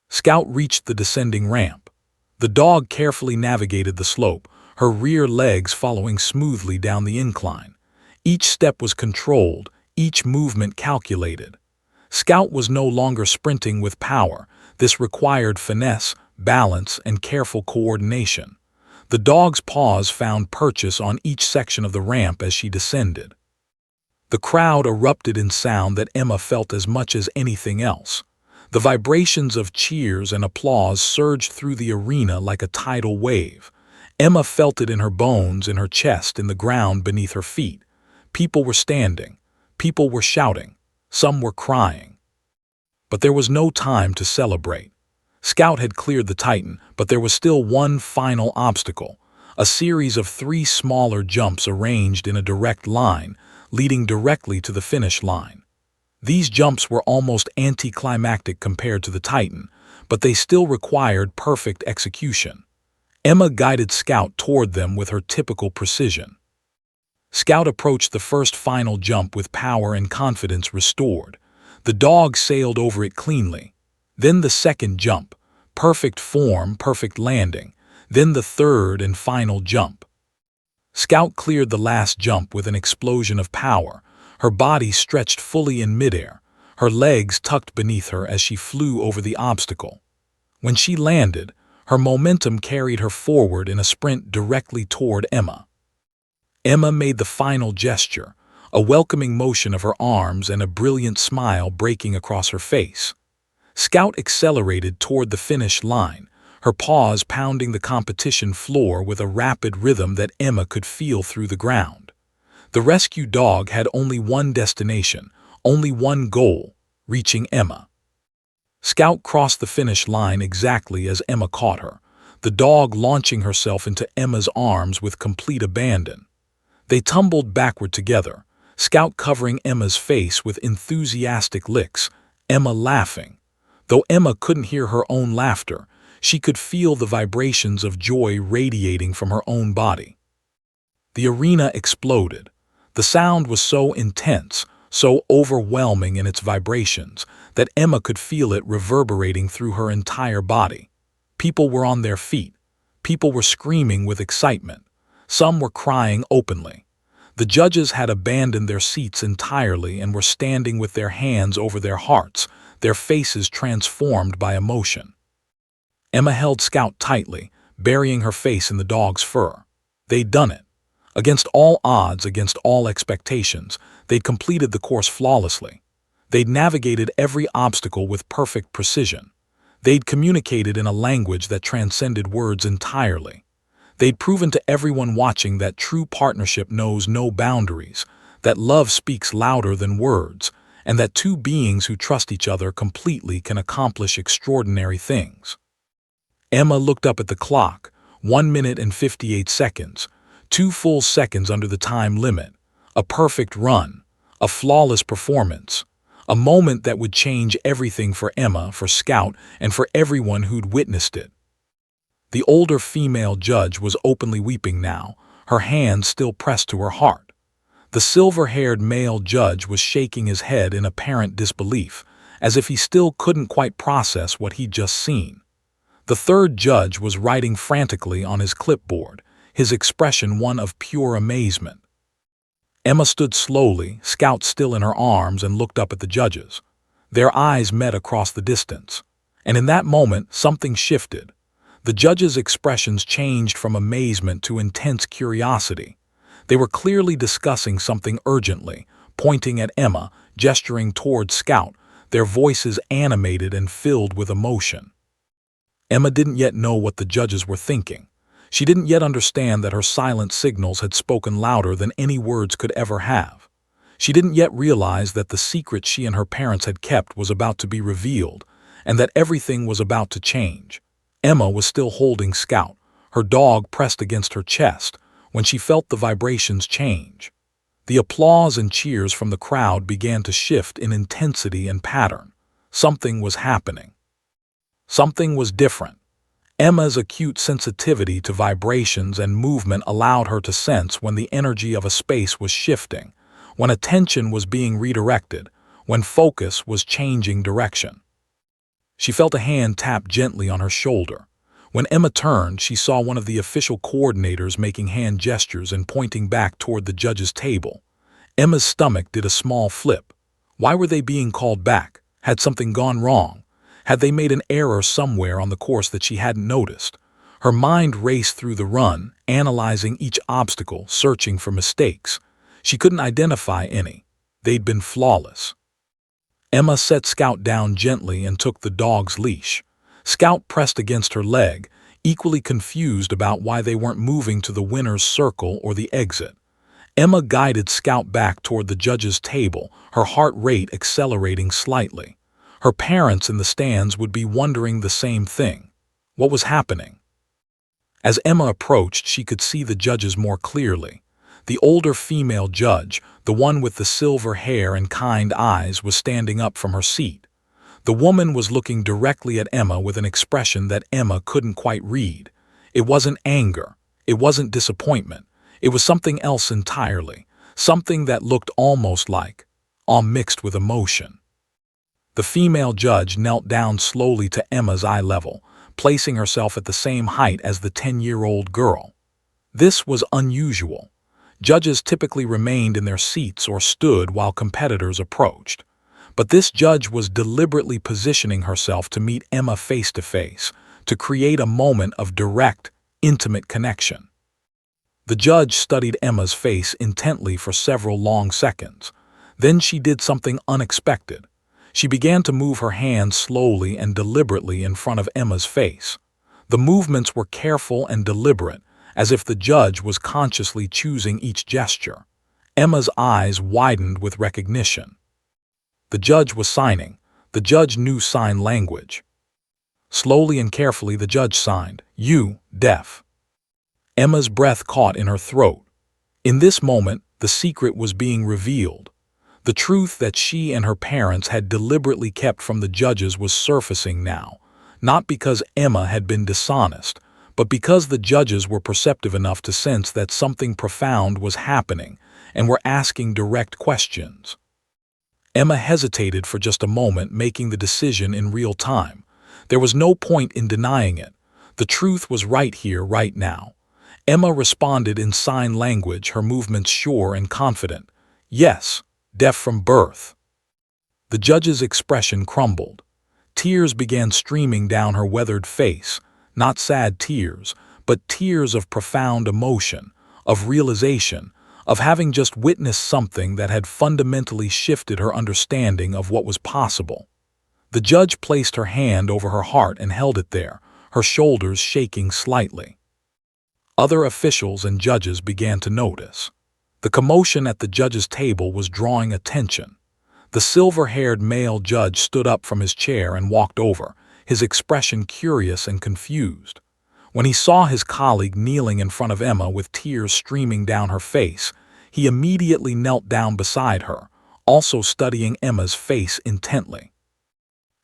Scout reached the descending ramp. The dog carefully navigated the slope, her rear legs following smoothly down the incline. Each step was controlled, each movement calculated. Scout was no longer sprinting with power. This required finesse, balance, and careful coordination. The dog's paws found purchase on each section of the ramp as she descended. The crowd erupted in sound that Emma felt as much as anything else. The vibrations of cheers and applause surged through the arena like a tidal wave. Emma felt it in her bones, in her chest, in the ground beneath her feet. People were standing. People were shouting. Some were crying. But there was no time to celebrate. Scout had cleared the Titan, but there was still one final obstacle, a series of 3 smaller jumps arranged in a direct line, leading directly to the finish line. These jumps were almost anticlimactic compared to the Titan, but they still required perfect execution. Emma guided Scout toward them with her typical precision. Scout approached the first final jump with power and confidence restored. The dog sailed over it cleanly. Then the second jump, perfect form, perfect landing. Then the third and final jump. Scout cleared the last jump with an explosion of power. Her body stretched fully in midair, her legs tucked beneath her as she flew over the obstacle. When she landed, her momentum carried her forward in a sprint directly toward Emma. Emma made the final gesture, a welcoming motion of her arms and a brilliant smile breaking across her face. Scout accelerated toward the finish line, her paws pounding the competition floor with a rapid rhythm that Emma could feel through the ground. The rescue dog had only one destination, only one goal, reaching Emma. Scout crossed the finish line exactly as Emma caught her, the dog launching herself into Emma's arms with complete abandon. They tumbled backward together, Scout covering Emma's face with enthusiastic licks, Emma laughing. Though Emma couldn't hear her own laughter, she could feel the vibrations of joy radiating from her own body. The arena exploded. The sound was so intense, so overwhelming in its vibrations, that Emma could feel it reverberating through her entire body. People were on their feet. People were screaming with excitement. Some were crying openly. The judges had abandoned their seats entirely and were standing with their hands over their hearts, their faces transformed by emotion. Emma held Scout tightly, burying her face in the dog's fur. They'd done it. Against all odds, against all expectations, they'd completed the course flawlessly. They'd navigated every obstacle with perfect precision. They'd communicated in a language that transcended words entirely. They'd proven to everyone watching that true partnership knows no boundaries, that love speaks louder than words, and that 2 beings who trust each other completely can accomplish extraordinary things. Emma looked up at the clock, 1 minute and 58 seconds, 2 full seconds under the time limit, a perfect run, a flawless performance, a moment that would change everything for Emma, for Scout, and for everyone who'd witnessed it. The older female judge was openly weeping now, her hand still pressed to her heart. The silver-haired male judge was shaking his head in apparent disbelief, as if he still couldn't quite process what he'd just seen. The third judge was writing frantically on his clipboard, his expression one of pure amazement. Emma stood slowly, Scout still in her arms, and looked up at the judges. Their eyes met across the distance, and in that moment something shifted. The judges' expressions changed from amazement to intense curiosity. They were clearly discussing something urgently, pointing at Emma, gesturing toward Scout, their voices animated and filled with emotion. Emma didn't yet know what the judges were thinking. She didn't yet understand that her silent signals had spoken louder than any words could ever have. She didn't yet realize that the secret she and her parents had kept was about to be revealed, and that everything was about to change. Emma was still holding Scout, her dog pressed against her chest, when she felt the vibrations change. The applause and cheers from the crowd began to shift in intensity and pattern. Something was happening. Something was different. Emma's acute sensitivity to vibrations and movement allowed her to sense when the energy of a space was shifting, when attention was being redirected, when focus was changing direction. She felt a hand tap gently on her shoulder. When Emma turned, she saw one of the official coordinators making hand gestures and pointing back toward the judge's table. Emma's stomach did a small flip. Why were they being called back? Had something gone wrong? Had they made an error somewhere on the course that she hadn't noticed? Her mind raced through the run, analyzing each obstacle, searching for mistakes. She couldn't identify any. They'd been flawless. Emma set Scout down gently and took the dog's leash. Scout pressed against her leg, equally confused about why they weren't moving to the winner's circle or the exit. Emma guided Scout back toward the judge's table, her heart rate accelerating slightly. Her parents in the stands would be wondering the same thing. What was happening? As Emma approached, she could see the judges more clearly. The older female judge, the one with the silver hair and kind eyes, was standing up from her seat. The woman was looking directly at Emma with an expression that Emma couldn't quite read. It wasn't anger. It wasn't disappointment. It was something else entirely, something that looked almost like, all mixed with emotion. The female judge knelt down slowly to Emma's eye level, placing herself at the same height as the 10-year-old girl. This was unusual. Judges typically remained in their seats or stood while competitors approached. But this judge was deliberately positioning herself to meet Emma face to face, to create a moment of direct, intimate connection. The judge studied Emma's face intently for several long seconds. Then she did something unexpected. She began to move her hands slowly and deliberately in front of Emma's face. The movements were careful and deliberate, as if the judge was consciously choosing each gesture. Emma's eyes widened with recognition. The judge was signing. The judge knew sign language. Slowly and carefully the judge signed, "You, deaf." Emma's breath caught in her throat. In this moment, the secret was being revealed. The truth that she and her parents had deliberately kept from the judges was surfacing now, not because Emma had been dishonest, but because the judges were perceptive enough to sense that something profound was happening and were asking direct questions. Emma hesitated for just a moment, making the decision in real time. There was no point in denying it. The truth was right here, right now. Emma responded in sign language, her movements sure and confident. "Yes, deaf from birth." The judge's expression crumbled. Tears began streaming down her weathered face, not sad tears, but tears of profound emotion, of realization, of having just witnessed something that had fundamentally shifted her understanding of what was possible. The judge placed her hand over her heart and held it there, her shoulders shaking slightly. Other officials and judges began to notice. The commotion at the judge's table was drawing attention. The silver-haired male judge stood up from his chair and walked over, his expression curious and confused. When he saw his colleague kneeling in front of Emma with tears streaming down her face, he immediately knelt down beside her, also studying Emma's face intently.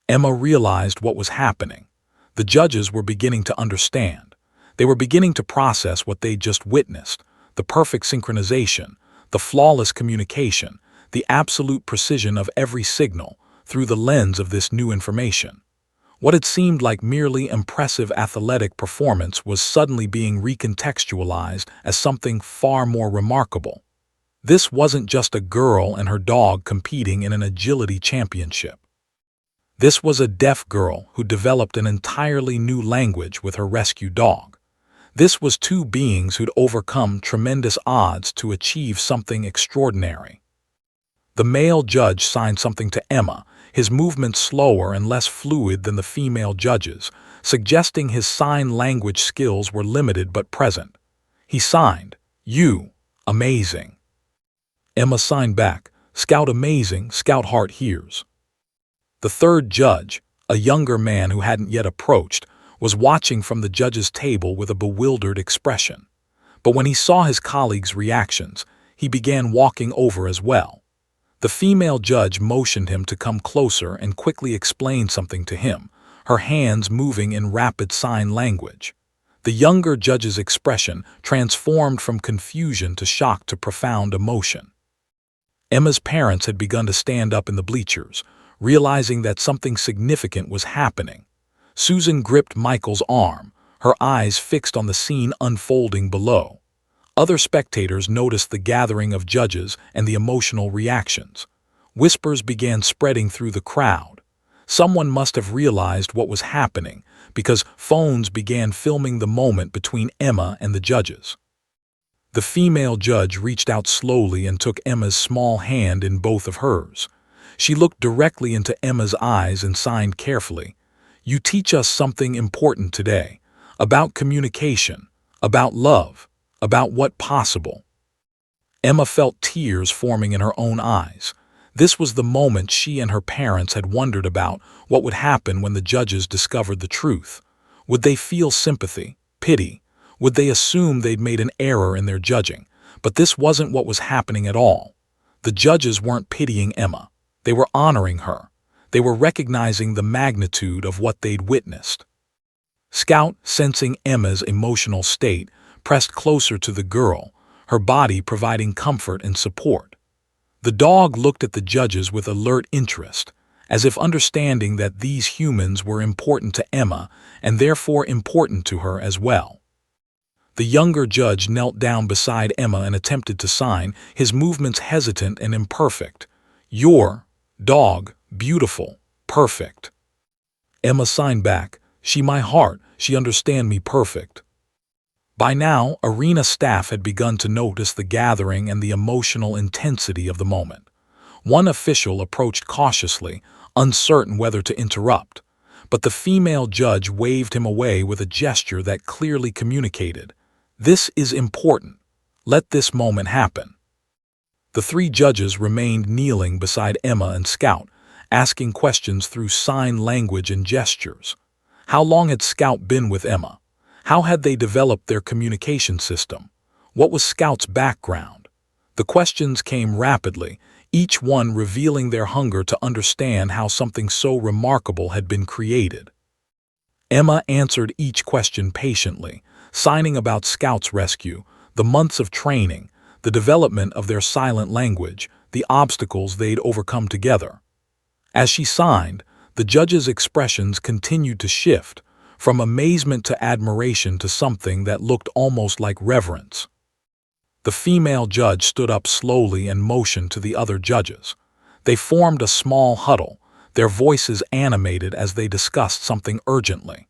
Emma realized what was happening. The judges were beginning to understand. They were beginning to process what they'd just witnessed, the perfect synchronization, the flawless communication, the absolute precision of every signal through the lens of this new information. What had seemed like merely impressive athletic performance was suddenly being recontextualized as something far more remarkable. This wasn't just a girl and her dog competing in an agility championship. This was a deaf girl who developed an entirely new language with her rescue dog. This was two beings who'd overcome tremendous odds to achieve something extraordinary. The male judge signed something to Emma, his movements slower and less fluid than the female judges, suggesting his sign language skills were limited but present. He signed, "You, amazing." Emma signed back, "Scout amazing, Scout heart hears." The third judge, a younger man who hadn't yet approached, was watching from the judge's table with a bewildered expression. But when he saw his colleagues' reactions, he began walking over as well. The female judge motioned him to come closer and quickly explained something to him, her hands moving in rapid sign language. The younger judge's expression transformed from confusion to shock to profound emotion. Emma's parents had begun to stand up in the bleachers, realizing that something significant was happening. Susan gripped Michael's arm, her eyes fixed on the scene unfolding below. Other spectators noticed the gathering of judges and the emotional reactions. Whispers began spreading through the crowd. Someone must have realized what was happening because phones began filming the moment between Emma and the judges. The female judge reached out slowly and took Emma's small hand in both of hers. She looked directly into Emma's eyes and signed carefully. "You teach us something important today, about communication, about love, about what possible." Emma felt tears forming in her own eyes. This was the moment she and her parents had wondered about: what would happen when the judges discovered the truth. Would they feel sympathy, pity? Would they assume they'd made an error in their judging? But this wasn't what was happening at all. The judges weren't pitying Emma. They were honoring her. They were recognizing the magnitude of what they'd witnessed. Scout, sensing Emma's emotional state, pressed closer to the girl, her body providing comfort and support. The dog looked at the judges with alert interest, as if understanding that these humans were important to Emma and therefore important to her as well. The younger judge knelt down beside Emma and attempted to sign, his movements hesitant and imperfect. "Your dog, beautiful, perfect." Emma signed back, "She my heart, she understand me perfect." By now, arena staff had begun to notice the gathering and the emotional intensity of the moment. One official approached cautiously, uncertain whether to interrupt, but the female judge waved him away with a gesture that clearly communicated, "This is important. Let this moment happen." The three judges remained kneeling beside Emma and Scout, asking questions through sign language and gestures. How long had Scout been with Emma? How had they developed their communication system? What was Scout's background? The questions came rapidly, each one revealing their hunger to understand how something so remarkable had been created. Emma answered each question patiently, signing about Scout's rescue, the months of training, the development of their silent language, the obstacles they'd overcome together. As she signed, the judges' expressions continued to shift, from amazement to admiration to something that looked almost like reverence. The female judge stood up slowly and motioned to the other judges. They formed a small huddle, their voices animated as they discussed something urgently.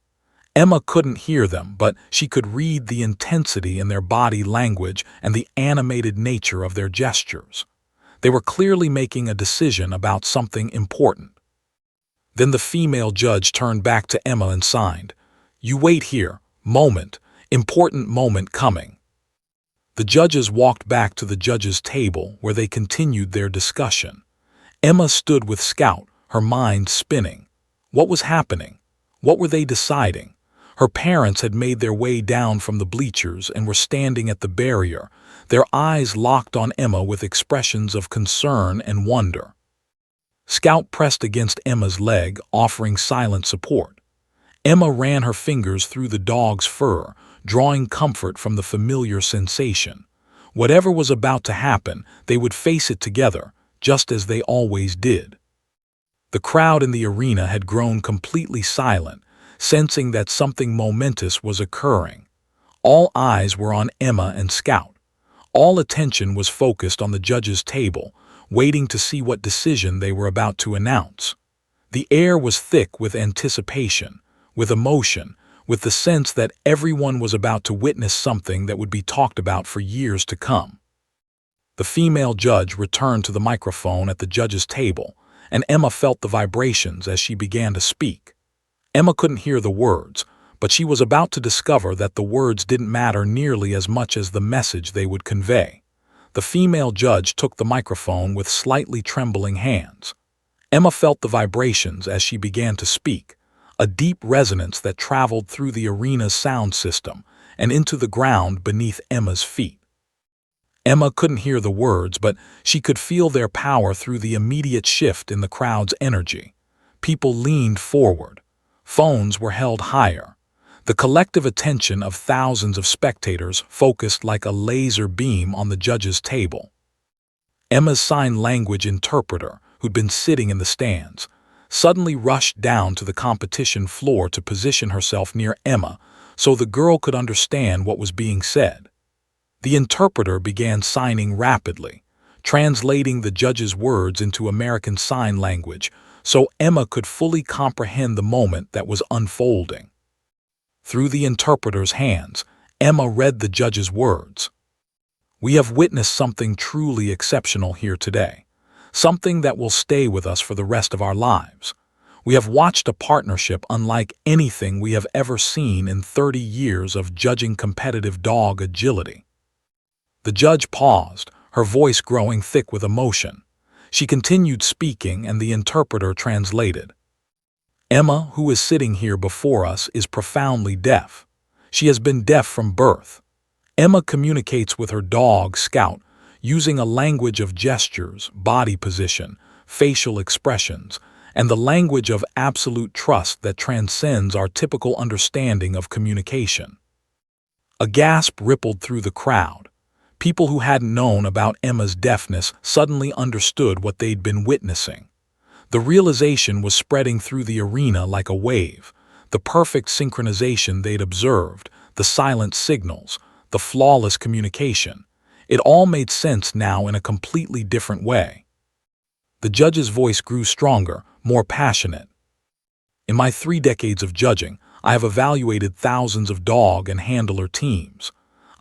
Emma couldn't hear them, but she could read the intensity in their body language and the animated nature of their gestures. They were clearly making a decision about something important. Then the female judge turned back to Emma and signed, "You wait here, moment, important moment coming." The judges walked back to the judges' table where they continued their discussion. Emma stood with Scout, her mind spinning. What was happening? What were they deciding? Her parents had made their way down from the bleachers and were standing at the barrier, their eyes locked on Emma with expressions of concern and wonder. Scout pressed against Emma's leg, offering silent support. Emma ran her fingers through the dog's fur, drawing comfort from the familiar sensation. Whatever was about to happen, they would face it together, just as they always did. The crowd in the arena had grown completely silent, sensing that something momentous was occurring. All eyes were on Emma and Scout. All attention was focused on the judges' table, waiting to see what decision they were about to announce. The air was thick with anticipation, with emotion, with the sense that everyone was about to witness something that would be talked about for years to come. The female judge returned to the microphone at the judges' table, and Emma felt the vibrations as she began to speak. Emma couldn't hear the words, but she was about to discover that the words didn't matter nearly as much as the message they would convey. The female judge took the microphone with slightly trembling hands. Emma felt the vibrations as she began to speak, a deep resonance that traveled through the arena's sound system and into the ground beneath Emma's feet. Emma couldn't hear the words, but she could feel their power through the immediate shift in the crowd's energy. People leaned forward. Phones were held higher. The collective attention of thousands of spectators focused like a laser beam on the judges' table. Emma's sign language interpreter, who'd been sitting in the stands, suddenly rushed down to the competition floor to position herself near Emma so the girl could understand what was being said. The interpreter began signing rapidly, translating the judge's words into American Sign Language so Emma could fully comprehend the moment that was unfolding. Through the interpreter's hands, Emma read the judge's words. "We have witnessed something truly exceptional here today, something that will stay with us for the rest of our lives. We have watched a partnership unlike anything we have ever seen in 30 years of judging competitive dog agility." The judge paused, her voice growing thick with emotion. She continued speaking, and the interpreter translated. "Emma, who is sitting here before us, is profoundly deaf. She has been deaf from birth. Emma communicates with her dog, Scout, using a language of gestures, body position, facial expressions, and the language of absolute trust that transcends our typical understanding of communication." A gasp rippled through the crowd. People who hadn't known about Emma's deafness suddenly understood what they'd been witnessing. The realization was spreading through the arena like a wave. The perfect synchronization they'd observed, the silent signals, the flawless communication. It all made sense now in a completely different way. The judge's voice grew stronger, more passionate. "In my 3 decades of judging, I have evaluated thousands of dog and handler teams.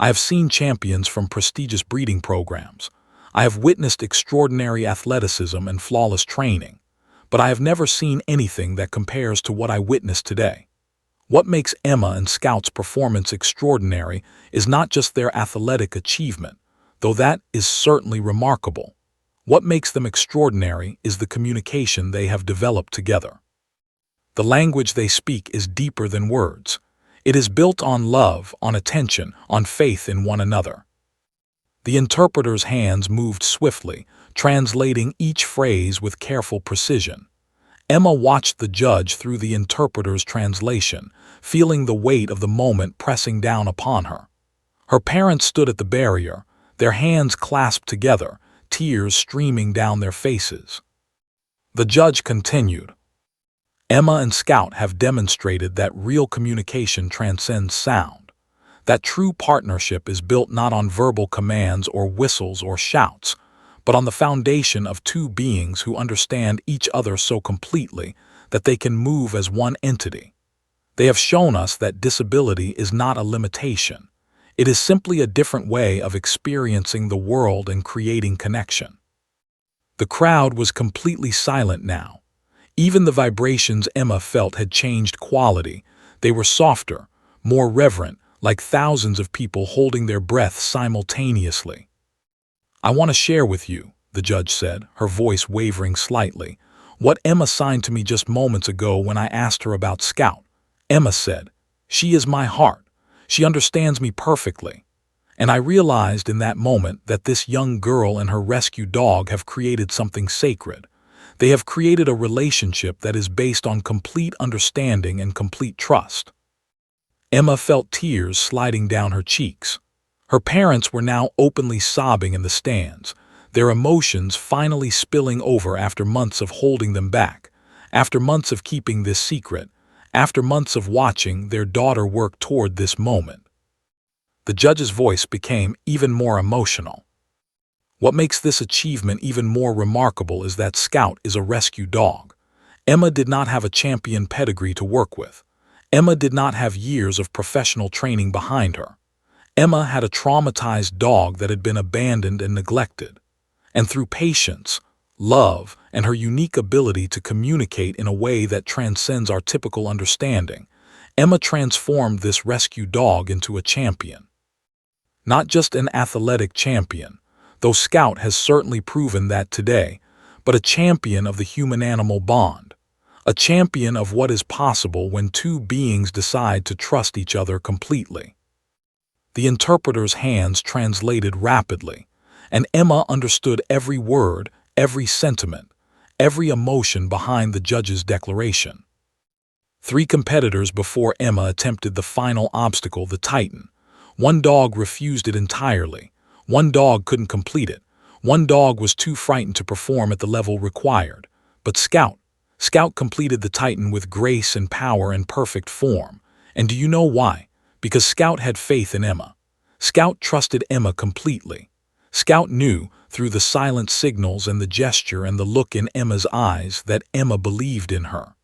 I have seen champions from prestigious breeding programs. I have witnessed extraordinary athleticism and flawless training. But I have never seen anything that compares to what I witnessed today. What makes Emma and Scout's performance extraordinary is not just their athletic achievement, though that is certainly remarkable. What makes them extraordinary is the communication they have developed together. The language they speak is deeper than words. It is built on love, on attention, on faith in one another." The interpreter's hands moved swiftly, translating each phrase with careful precision. Emma watched the judge through the interpreter's translation, feeling the weight of the moment pressing down upon her. Her parents stood at the barrier, their hands clasped together, tears streaming down their faces. The judge continued. "Emma and Scout have demonstrated that real communication transcends sound. That true partnership is built not on verbal commands or whistles or shouts, but on the foundation of 2 beings who understand each other so completely that they can move as one entity. They have shown us that disability is not a limitation. It is simply a different way of experiencing the world and creating connection." The crowd was completely silent now. Even the vibrations Emma felt had changed quality. They were softer, more reverent, like thousands of people holding their breath simultaneously. "I want to share with you," the judge said, her voice wavering slightly, "what Emma signed to me just moments ago when I asked her about Scout. Emma said, 'She is my heart. She understands me perfectly.' And I realized in that moment that this young girl and her rescue dog have created something sacred. They have created a relationship that is based on complete understanding and complete trust." Emma felt tears sliding down her cheeks. Her parents were now openly sobbing in the stands, their emotions finally spilling over after months of holding them back, after months of keeping this secret, after months of watching their daughter work toward this moment. The judge's voice became even more emotional. "What makes this achievement even more remarkable is that Scout is a rescue dog. Emma did not have a champion pedigree to work with. Emma did not have years of professional training behind her. Emma had a traumatized dog that had been abandoned and neglected. And through patience, love, and her unique ability to communicate in a way that transcends our typical understanding, Emma transformed this rescue dog into a champion. Not just an athletic champion, though Scout has certainly proven that today, but a champion of the human-animal bond, a champion of what is possible when 2 beings decide to trust each other completely." The interpreter's hands translated rapidly, and Emma understood every word, every sentiment, every emotion behind the judge's declaration. 3 competitors before Emma attempted the final obstacle, the Titan. 1 dog refused it entirely. 1 dog couldn't complete it. 1 dog was too frightened to perform at the level required. But Scout completed the Titan with grace and power and perfect form. And do you know why? Because Scout had faith in Emma. Scout trusted Emma completely. Scout knew through the silent signals and the gesture and the look in Emma's eyes, that Emma believed in her.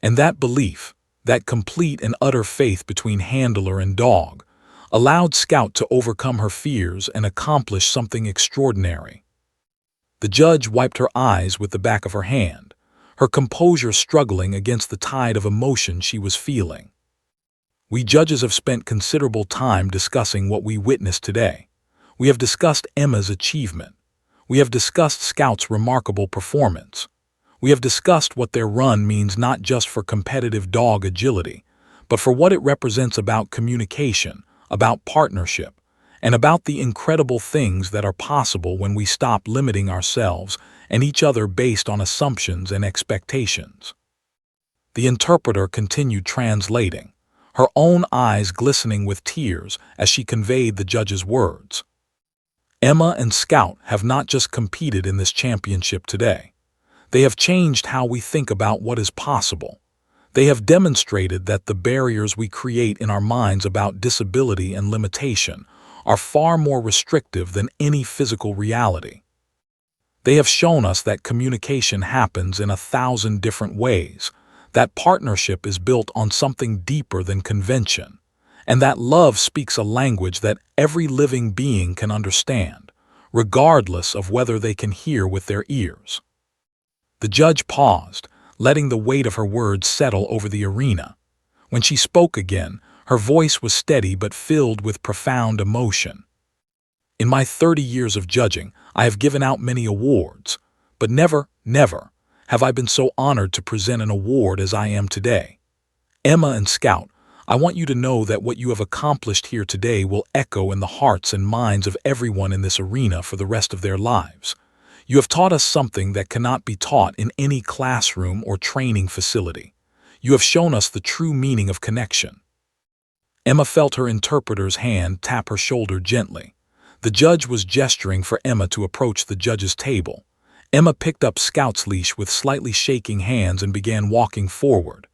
And that belief, that complete and utter faith between handler and dog, allowed Scout to overcome her fears and accomplish something extraordinary. The judge wiped her eyes with the back of her hand, her composure struggling against the tide of emotion she was feeling. We judges have spent considerable time discussing what we witnessed today. We have discussed Emma's achievement. We have discussed Scout's remarkable performance. We have discussed what their run means not just for competitive dog agility, but for what it represents about communication, about partnership, and about the incredible things that are possible when we stop limiting ourselves and each other based on assumptions and expectations. The interpreter continued translating, her own eyes glistening with tears as she conveyed the judge's words. Emma and Scout have not just competed in this championship today. They have changed how we think about what is possible. They have demonstrated that the barriers we create in our minds about disability and limitation are far more restrictive than any physical reality. They have shown us that communication happens in 1,000 different ways, that partnership is built on something deeper than convention, and that love speaks a language that every living being can understand, regardless of whether they can hear with their ears. The judge paused, letting the weight of her words settle over the arena. When she spoke again, her voice was steady but filled with profound emotion. In my 30 years of judging, I have given out many awards, but never have I been so honored to present an award as I am today. Emma and Scout, I want you to know that what you have accomplished here today will echo in the hearts and minds of everyone in this arena for the rest of their lives. You have taught us something that cannot be taught in any classroom or training facility. You have shown us the true meaning of connection. Emma felt her interpreter's hand tap her shoulder gently. The judge was gesturing for Emma to approach the judge's table. Emma picked up Scout's leash with slightly shaking hands and began walking forward.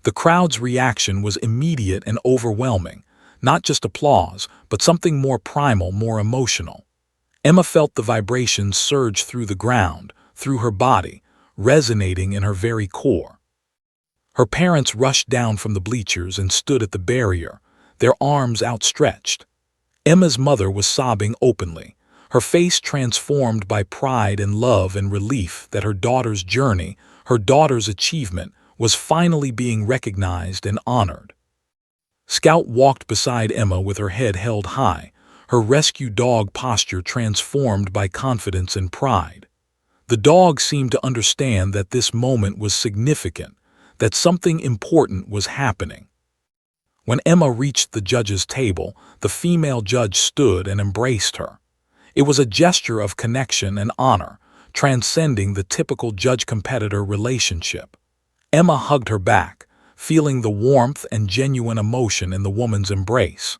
The crowd's reaction was immediate and overwhelming, not just applause, but something more primal, more emotional. Emma felt the vibrations surge through the ground, through her body, resonating in her very core. Her parents rushed down from the bleachers and stood at the barrier, their arms outstretched. Emma's mother was sobbing openly, her face transformed by pride and love and relief that her daughter's journey, her daughter's achievement, was finally being recognized and honored. Scout walked beside Emma with her head held high, her rescue dog posture transformed by confidence and pride. The dog seemed to understand that this moment was significant, that something important was happening. When Emma reached the judge's table, the female judge stood and embraced her. It was a gesture of connection and honor, transcending the typical judge-competitor relationship. Emma hugged her back, feeling the warmth and genuine emotion in the woman's embrace.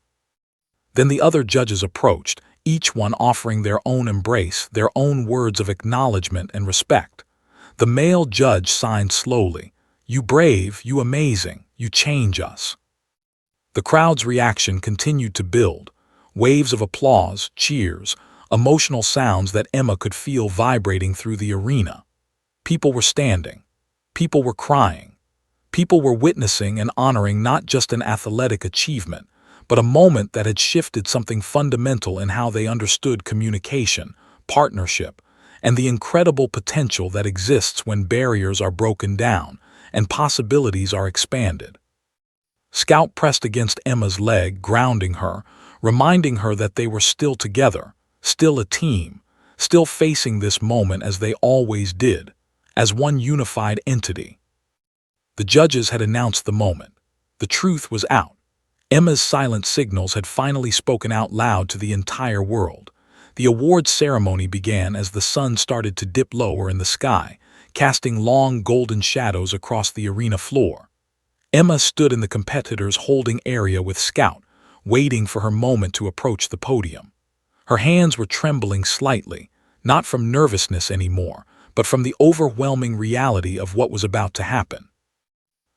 Then the other judges approached, each one offering their own embrace, their own words of acknowledgement and respect. The male judge signed slowly, "You brave, you amazing, you change us." The crowd's reaction continued to build, waves of applause, cheers, emotional sounds that Emma could feel vibrating through the arena. People were standing. People were crying. People were witnessing and honoring not just an athletic achievement, but a moment that had shifted something fundamental in how they understood communication, partnership, and the incredible potential that exists when barriers are broken down and possibilities are expanded. Scout pressed against Emma's leg, grounding her, reminding her that they were still together, still a team, still facing this moment as they always did, as one unified entity. The judges had announced the moment. The truth was out. Emma's silent signals had finally spoken out loud to the entire world. The awards ceremony began as the sun started to dip lower in the sky, casting long golden shadows across the arena floor. Emma stood in the competitors' holding area with Scout, waiting for her moment to approach the podium. Her hands were trembling slightly, not from nervousness anymore, but from the overwhelming reality of what was about to happen.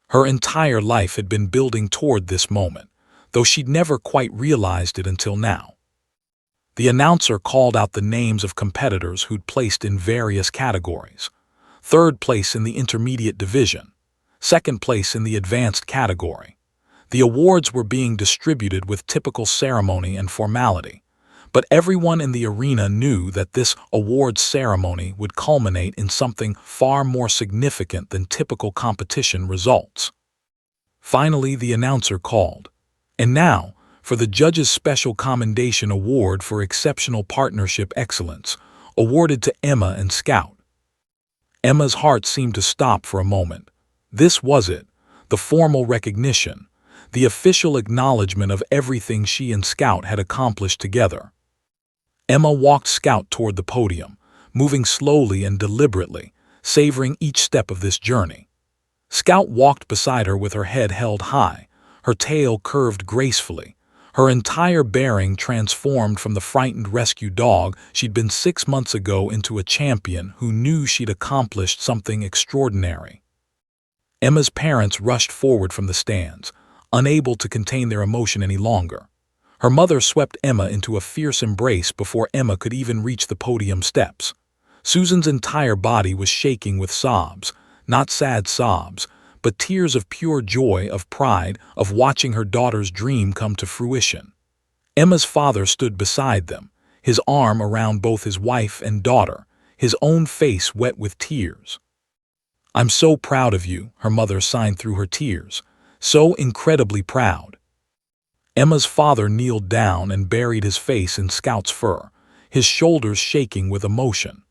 Her entire life had been building toward this moment, though she'd never quite realized it until now. The announcer called out the names of competitors who'd placed in various categories. Third place in the intermediate division. Second place in the advanced category. The awards were being distributed with typical ceremony and formality, but everyone in the arena knew that this awards ceremony would culminate in something far more significant than typical competition results. Finally, the announcer called, "And now, for the Judges' Special Commendation Award for Exceptional Partnership Excellence, awarded to Emma and Scout." Emma's heart seemed to stop for a moment. This was it, the formal recognition, the official acknowledgement of everything she and Scout had accomplished together. Emma walked Scout toward the podium, moving slowly and deliberately, savoring each step of this journey. Scout walked beside her with her head held high, her tail curved gracefully, her entire bearing transformed from the frightened rescue dog she'd been 6 months ago into a champion who knew she'd accomplished something extraordinary. Emma's parents rushed forward from the stands, unable to contain their emotion any longer. Her mother swept Emma into a fierce embrace before Emma could even reach the podium steps. Susan's entire body was shaking with sobs, not sad sobs, but tears of pure joy, of pride, of watching her daughter's dream come to fruition. Emma's father stood beside them, his arm around both his wife and daughter, his own face wet with tears. "I'm so proud of you," her mother sighed through her tears. "So incredibly proud." Emma's father kneeled down and buried his face in Scout's fur, his shoulders shaking with emotion.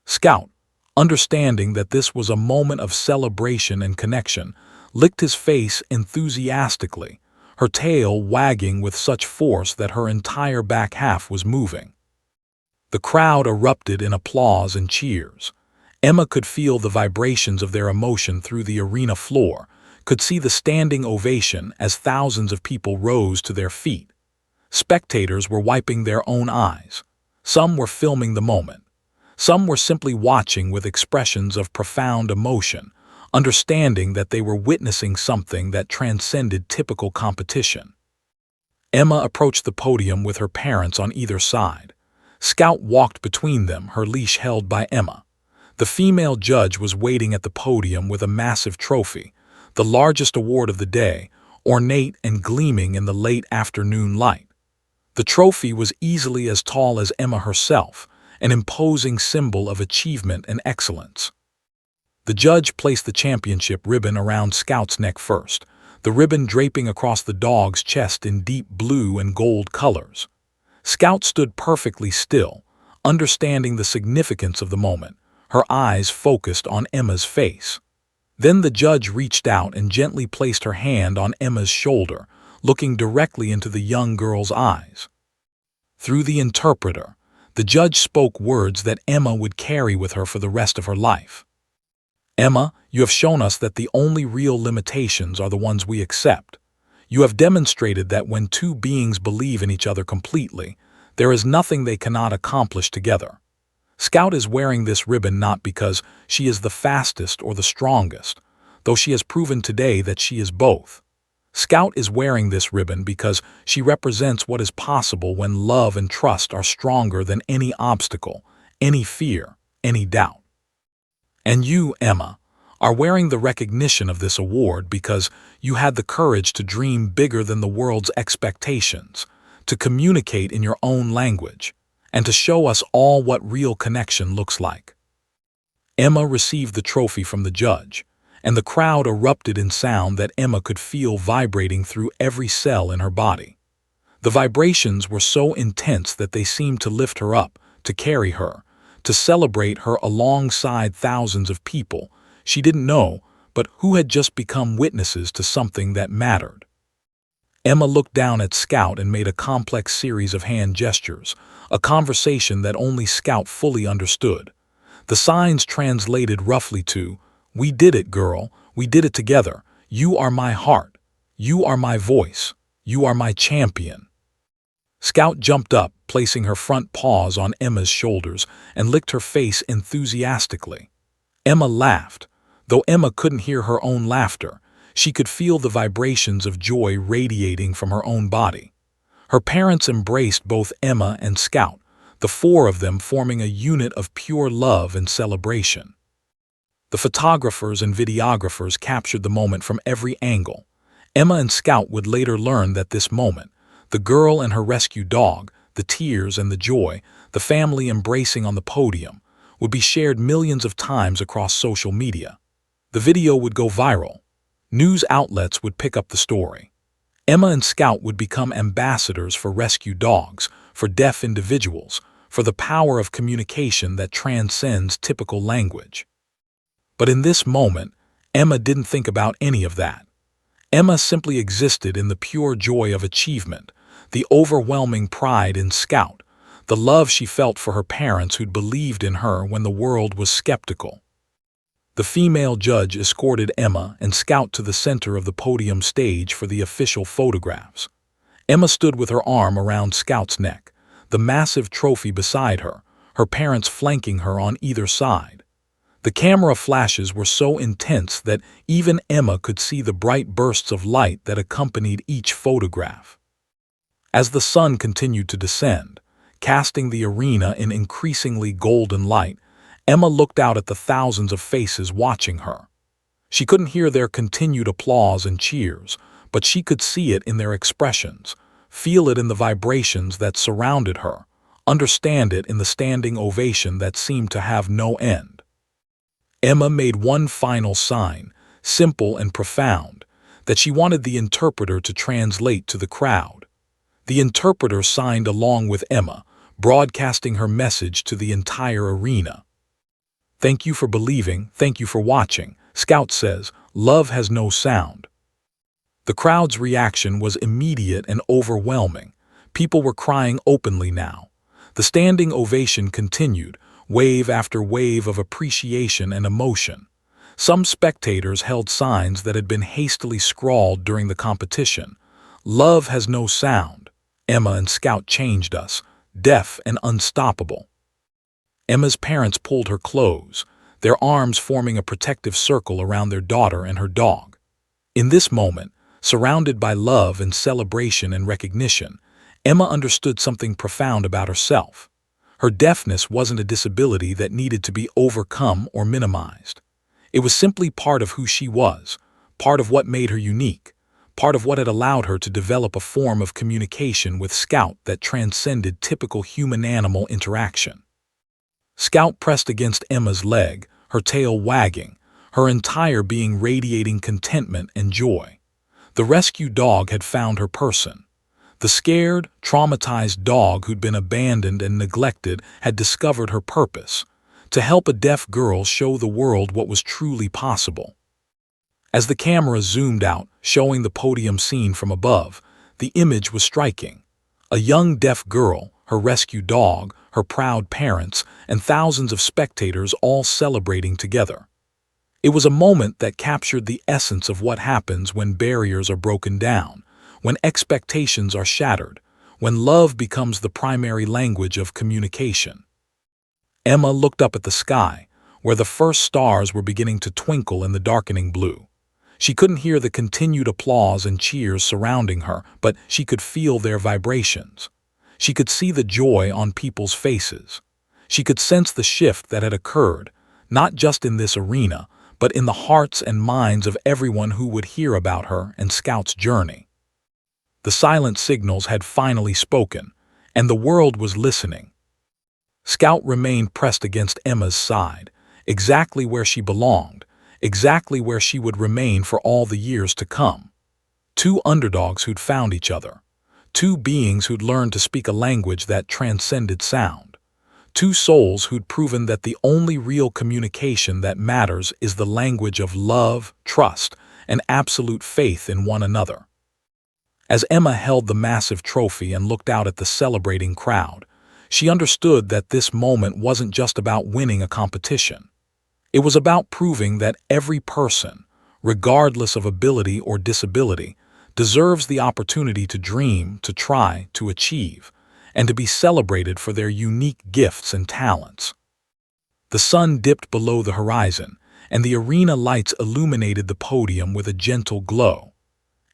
Scout, understanding that this was a moment of celebration and connection, licked his face enthusiastically, her tail wagging with such force that her entire back half was moving. The crowd erupted in applause and cheers. Emma could feel the vibrations of their emotion through the arena floor, could see the standing ovation as thousands of people rose to their feet. Spectators were wiping their own eyes. Some were filming the moment. Some were simply watching with expressions of profound emotion, understanding that they were witnessing something that transcended typical competition. Emma approached the podium with her parents on either side. Scout walked between them, her leash held by Emma. The female judge was waiting at the podium with a massive trophy, the largest award of the day, ornate and gleaming in the late afternoon light. The trophy was easily as tall as Emma herself, an imposing symbol of achievement and excellence. The judge placed the championship ribbon around Scout's neck first, the ribbon draping across the dog's chest in deep blue and gold colors. Scout stood perfectly still, understanding the significance of the moment, her eyes focused on Emma's face. Then the judge reached out and gently placed her hand on Emma's shoulder, looking directly into the young girl's eyes. Through the interpreter, the judge spoke words that Emma would carry with her for the rest of her life. "Emma, you have shown us that the only real limitations are the ones we accept. You have demonstrated that when two beings believe in each other completely, there is nothing they cannot accomplish together." Scout is wearing this ribbon not because she is the fastest or the strongest, though she has proven today that she is both. Scout is wearing this ribbon because she represents what is possible when love and trust are stronger than any obstacle, any fear, any doubt. And you, Emma, are wearing the recognition of this award because you had the courage to dream bigger than the world's expectations, to communicate in your own language, and to show us all what real connection looks like. Emma received the trophy from the judge, and the crowd erupted in sound that Emma could feel vibrating through every cell in her body. The vibrations were so intense that they seemed to lift her up, to carry her, to celebrate her alongside thousands of people she didn't know, but who had just become witnesses to something that mattered. Emma looked down at Scout and made a complex series of hand gestures, a conversation that only Scout fully understood. The signs translated roughly to, "We did it, girl. We did it together. You are my heart. You are my voice. You are my champion." Scout jumped up, placing her front paws on Emma's shoulders, and licked her face enthusiastically. Emma laughed. Though Emma couldn't hear her own laughter, she could feel the vibrations of joy radiating from her own body. Her parents embraced both Emma and Scout, the four of them forming a unit of pure love and celebration. The photographers and videographers captured the moment from every angle. Emma and Scout would later learn that this moment, the girl and her rescue dog, the tears and the joy, the family embracing on the podium, would be shared millions of times across social media. The video would go viral. News outlets would pick up the story. Emma and Scout would become ambassadors for rescue dogs, for deaf individuals, for the power of communication that transcends typical language. But in this moment, Emma didn't think about any of that. Emma simply existed in the pure joy of achievement, the overwhelming pride in Scout, the love she felt for her parents who'd believed in her when the world was skeptical. The female judge escorted Emma and Scout to the center of the podium stage for the official photographs. Emma stood with her arm around Scout's neck, the massive trophy beside her, her parents flanking her on either side. The camera flashes were so intense that even Emma could see the bright bursts of light that accompanied each photograph. As the sun continued to descend, casting the arena in increasingly golden light, Emma looked out at the thousands of faces watching her. She couldn't hear their continued applause and cheers, but she could see it in their expressions, feel it in the vibrations that surrounded her, understand it in the standing ovation that seemed to have no end. Emma made one final sign, simple and profound, that she wanted the interpreter to translate to the crowd. The interpreter signed along with Emma, broadcasting her message to the entire arena. "Thank you for believing, thank you for watching," Scout says, "love has no sound." The crowd's reaction was immediate and overwhelming. People were crying openly now. The standing ovation continued, wave after wave of appreciation and emotion. Some spectators held signs that had been hastily scrawled during the competition. "Love has no sound. Emma and Scout changed us, deaf and unstoppable." Emma's parents pulled her close, their arms forming a protective circle around their daughter and her dog. In this moment, surrounded by love and celebration and recognition, Emma understood something profound about herself. Her deafness wasn't a disability that needed to be overcome or minimized. It was simply part of who she was, part of what made her unique, part of what had allowed her to develop a form of communication with Scout that transcended typical human-animal interaction. Scout pressed against Emma's leg, her tail wagging, her entire being radiating contentment and joy. The rescue dog had found her person. The scared, traumatized dog who'd been abandoned and neglected had discovered her purpose, to help a deaf girl show the world what was truly possible. As the camera zoomed out, showing the podium scene from above, the image was striking. A young deaf girl, her rescue dog, her proud parents, and thousands of spectators all celebrating together. It was a moment that captured the essence of what happens when barriers are broken down, when expectations are shattered, when love becomes the primary language of communication. Emma looked up at the sky, where the first stars were beginning to twinkle in the darkening blue. She couldn't hear the continued applause and cheers surrounding her, but she could feel their vibrations. She could see the joy on people's faces. She could sense the shift that had occurred, not just in this arena, but in the hearts and minds of everyone who would hear about her and Scout's journey. The silent signals had finally spoken, and the world was listening. Scout remained pressed against Emma's side, exactly where she belonged, exactly where she would remain for all the years to come. Two underdogs who'd found each other. Two beings who'd learned to speak a language that transcended sound. Two souls who'd proven that the only real communication that matters is the language of love, trust, and absolute faith in one another. As Emma held the massive trophy and looked out at the celebrating crowd, she understood that this moment wasn't just about winning a competition. It was about proving that every person, regardless of ability or disability, deserves the opportunity to dream, to try, to achieve, and to be celebrated for their unique gifts and talents. The sun dipped below the horizon, and the arena lights illuminated the podium with a gentle glow.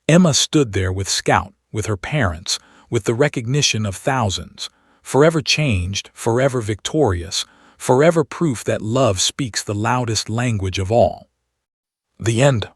Emma stood there with Scout, with her parents, with the recognition of thousands, forever changed, forever victorious, forever proof that love speaks the loudest language of all. The end.